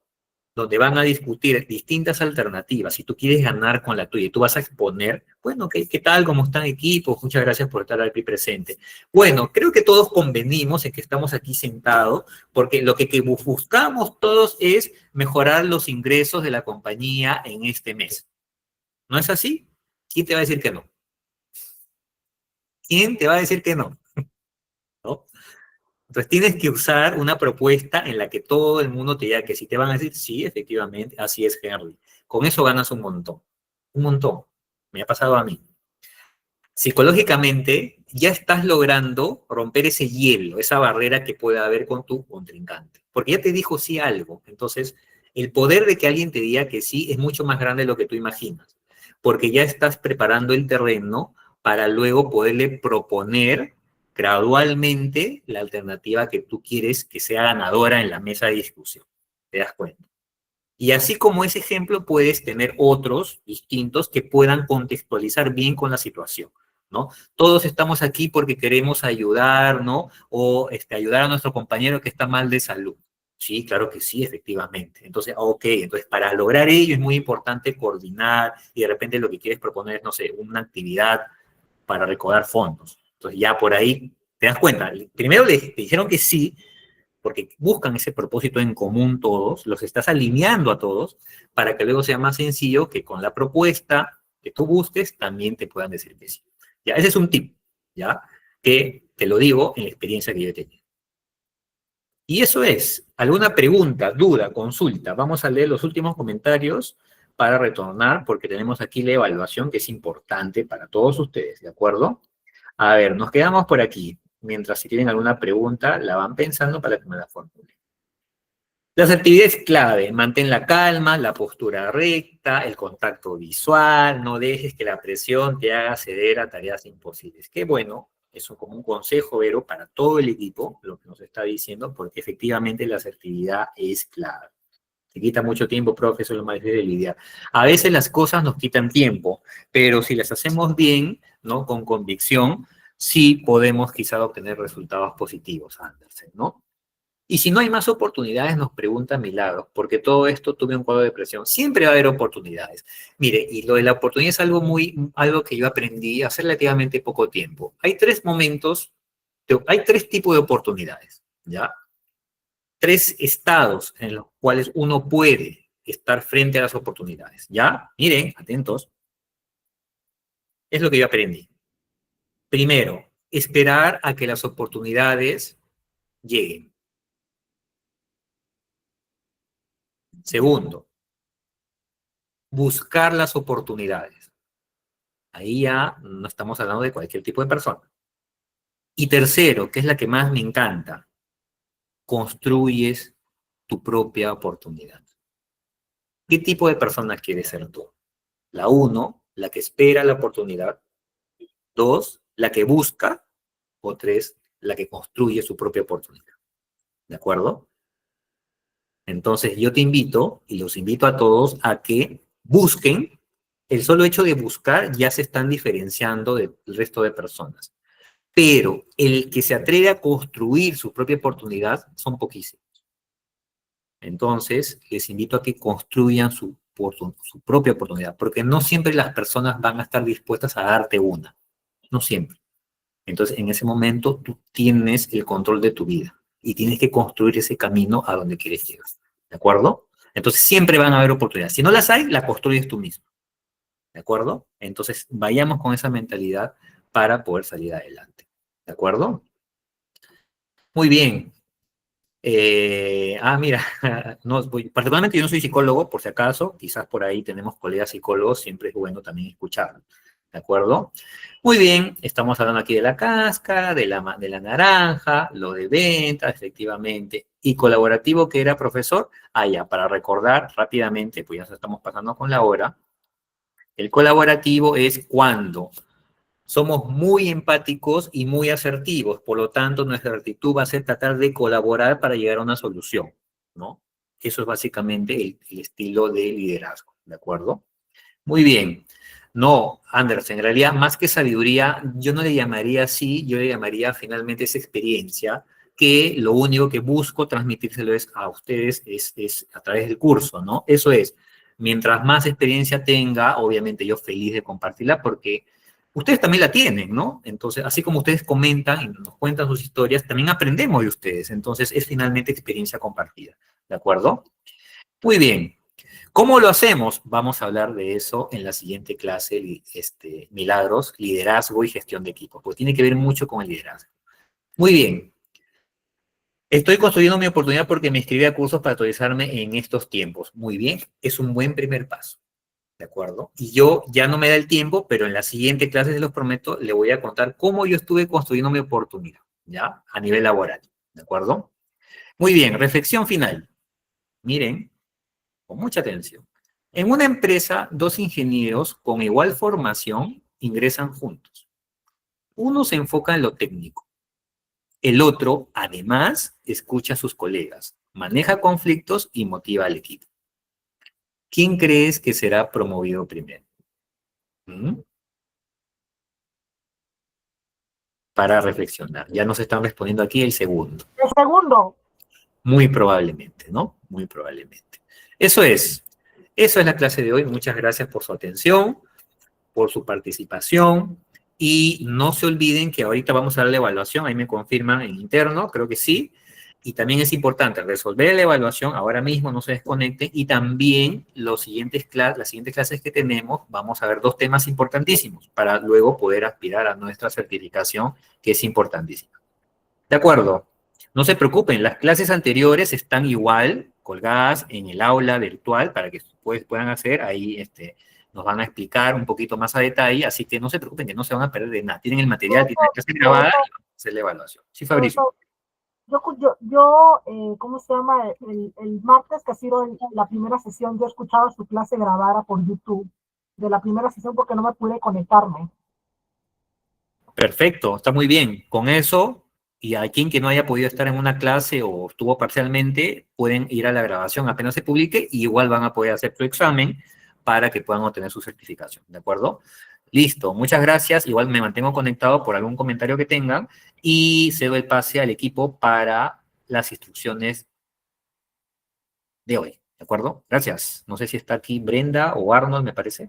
donde van a discutir distintas alternativas, si tú quieres ganar con la tuya y tú vas a exponer, bueno, ¿qué tal? ¿Cómo están equipos? Muchas gracias por estar aquí presente. Bueno, creo que todos convenimos en que estamos aquí sentados, porque lo que buscamos todos es mejorar los ingresos de la compañía en este mes. ¿No es así? ¿Quién te va a decir que no? ¿Quién te va a decir que no? ¿No? Entonces tienes que usar una propuesta en la que todo el mundo te diga que sí, te van a decir, sí, efectivamente, así es, Henry. Con eso ganas un montón. Un montón. Me ha pasado a mí. Psicológicamente, ya estás logrando romper ese hielo, esa barrera que puede haber con tu contrincante. Porque ya te dijo sí algo. Entonces, el poder de que alguien te diga que sí es mucho más grande de lo que tú imaginas. Porque ya estás preparando el terreno para luego poderle proponer gradualmente la alternativa que tú quieres que sea ganadora en la mesa de discusión. ¿Te das cuenta? Y así como ese ejemplo, puedes tener otros distintos que puedan contextualizar bien con la situación, ¿no? Todos estamos aquí porque queremos ayudar, ¿no? O ayudar a nuestro compañero que está mal de salud. Sí, claro que sí, efectivamente. Entonces, ok, entonces para lograr ello es muy importante coordinar y de repente lo que quieres proponer es, no sé, una actividad para recaudar fondos. Entonces ya por ahí te das cuenta. Primero le dijeron que sí, porque buscan ese propósito en común todos, los estás alineando a todos, para que luego sea más sencillo que con la propuesta que tú busques también te puedan decir que sí. Ya, ese es un tip, ¿ya? Que te lo digo en la experiencia que yo he tenido. Y eso es. ¿Alguna pregunta, duda, consulta? Vamos a leer los últimos comentarios para retornar, porque tenemos aquí la evaluación que es importante para todos ustedes, ¿de acuerdo? A ver, nos quedamos por aquí. Mientras si tienen alguna pregunta, la van pensando para que me la formulen. La asertividad es clave. Mantén la calma, la postura recta, el contacto visual. No dejes que la presión te haga ceder a tareas imposibles. Qué bueno, eso como un consejo, Vero, para todo el equipo, lo que nos está diciendo, porque efectivamente la asertividad es clave. Se quita mucho tiempo, profe, eso es lo más difícil de lidiar. A veces las cosas nos quitan tiempo, pero si las hacemos bien, ¿no? Con convicción, sí podemos quizás obtener resultados positivos, Andersen, ¿no? Y si no hay más oportunidades, nos pregunta Milagros, porque todo esto tuve un cuadro de presión. Siempre va a haber oportunidades. Mire, y lo de la oportunidad es algo que yo aprendí hace relativamente poco tiempo. Hay tres momentos, hay tres tipos de oportunidades, ¿ya? Tres estados en los cuales uno puede estar frente a las oportunidades, ¿ya? Miren, atentos. Es lo que yo aprendí. Primero, esperar a que las oportunidades lleguen. Segundo, buscar las oportunidades. Ahí ya no estamos hablando de cualquier tipo de persona. Y tercero, que es la que más me encanta, construyes tu propia oportunidad. ¿Qué tipo de persona quieres ser tú? La 1, la que espera la oportunidad. 2, la que busca. O 3, la que construye su propia oportunidad. ¿De acuerdo? Entonces yo te invito, y los invito a todos, a que busquen. El solo hecho de buscar ya se están diferenciando del resto de personas. Pero el que se atreve a construir su propia oportunidad son poquísimos. Entonces, les invito a que construyan su propia oportunidad, porque no siempre las personas van a estar dispuestas a darte una, no siempre. Entonces, en ese momento, tú tienes el control de tu vida y tienes que construir ese camino a donde quieres llegar, ¿de acuerdo? Entonces, siempre van a haber oportunidades. Si no las hay, las construyes tú mismo, ¿de acuerdo? Entonces, vayamos con esa mentalidad para poder salir adelante, ¿de acuerdo? Muy bien. Mira, particularmente yo no soy psicólogo, por si acaso, quizás por ahí tenemos colegas psicólogos, siempre es bueno también escucharlo, ¿de acuerdo? Muy bien, estamos hablando aquí de la cáscara, de la naranja, lo de ventas, efectivamente, y colaborativo que era profesor, ya, para recordar rápidamente, pues ya nos estamos pasando con la hora, el colaborativo es cuando somos muy empáticos y muy asertivos, por lo tanto, nuestra actitud va a ser tratar de colaborar para llegar a una solución, ¿no? Eso es básicamente el estilo de liderazgo, ¿de acuerdo? Muy bien. No, Anders, en realidad, más que sabiduría, yo no le llamaría así, yo le llamaría finalmente esa experiencia, que lo único que busco transmitírselo a ustedes es a través del curso, ¿no? Eso es, mientras más experiencia tenga, obviamente yo feliz de compartirla, porque ustedes también la tienen, ¿no? Entonces, así como ustedes comentan y nos cuentan sus historias, también aprendemos de ustedes. Entonces, es finalmente experiencia compartida, ¿de acuerdo? Muy bien. ¿Cómo lo hacemos? Vamos a hablar de eso en la siguiente clase, Milagros, liderazgo y gestión de equipo, porque tiene que ver mucho con el liderazgo. Muy bien. Estoy construyendo mi oportunidad porque me inscribí a cursos para actualizarme en estos tiempos. Muy bien, es un buen primer paso. ¿De acuerdo? Y yo ya no me da el tiempo, pero en la siguiente clase, se los prometo, le voy a contar cómo yo estuve construyendo mi oportunidad, ¿ya? A nivel laboral, ¿de acuerdo? Muy bien, reflexión final. Miren, con mucha atención. En una empresa, dos ingenieros con igual formación ingresan juntos. Uno se enfoca en lo técnico. El otro, además, escucha a sus colegas, maneja conflictos y motiva al equipo. ¿Quién crees que será promovido primero? Para reflexionar. Ya nos están respondiendo aquí el segundo. El segundo. Muy probablemente, ¿no? Muy probablemente. Eso es la clase de hoy. Muchas gracias por su atención, por su participación. Y no se olviden que ahorita vamos a dar la evaluación. Ahí me confirman en interno, creo que sí. Y también es importante resolver la evaluación ahora mismo, no se desconecten. Y también las siguientes clases que tenemos, vamos a ver dos temas importantísimos para luego poder aspirar a nuestra certificación, que es importantísima. ¿De acuerdo? No se preocupen, las clases anteriores están igual, colgadas en el aula virtual, para que puedan hacer. Ahí nos van a explicar un poquito más a detalle, así que no se preocupen, que no se van a perder de nada. Tienen el material, tienen la clase grabada, y vamos a hacer la evaluación. Sí, Fabricio. ¿Cómo se llama? El martes que ha sido la primera sesión, yo he escuchado su clase grabada por YouTube, de la primera sesión, porque no me pude conectarme. Perfecto, está muy bien. Con eso, y a quien que no haya podido estar en una clase o estuvo parcialmente, pueden ir a la grabación apenas se publique, y igual van a poder hacer su examen para que puedan obtener su certificación, ¿de acuerdo? Listo, muchas gracias. Igual me mantengo conectado por algún comentario que tengan y cedo el pase al equipo para las instrucciones de hoy, ¿de acuerdo? Gracias. No sé si está aquí Brenda o Arnold, me parece.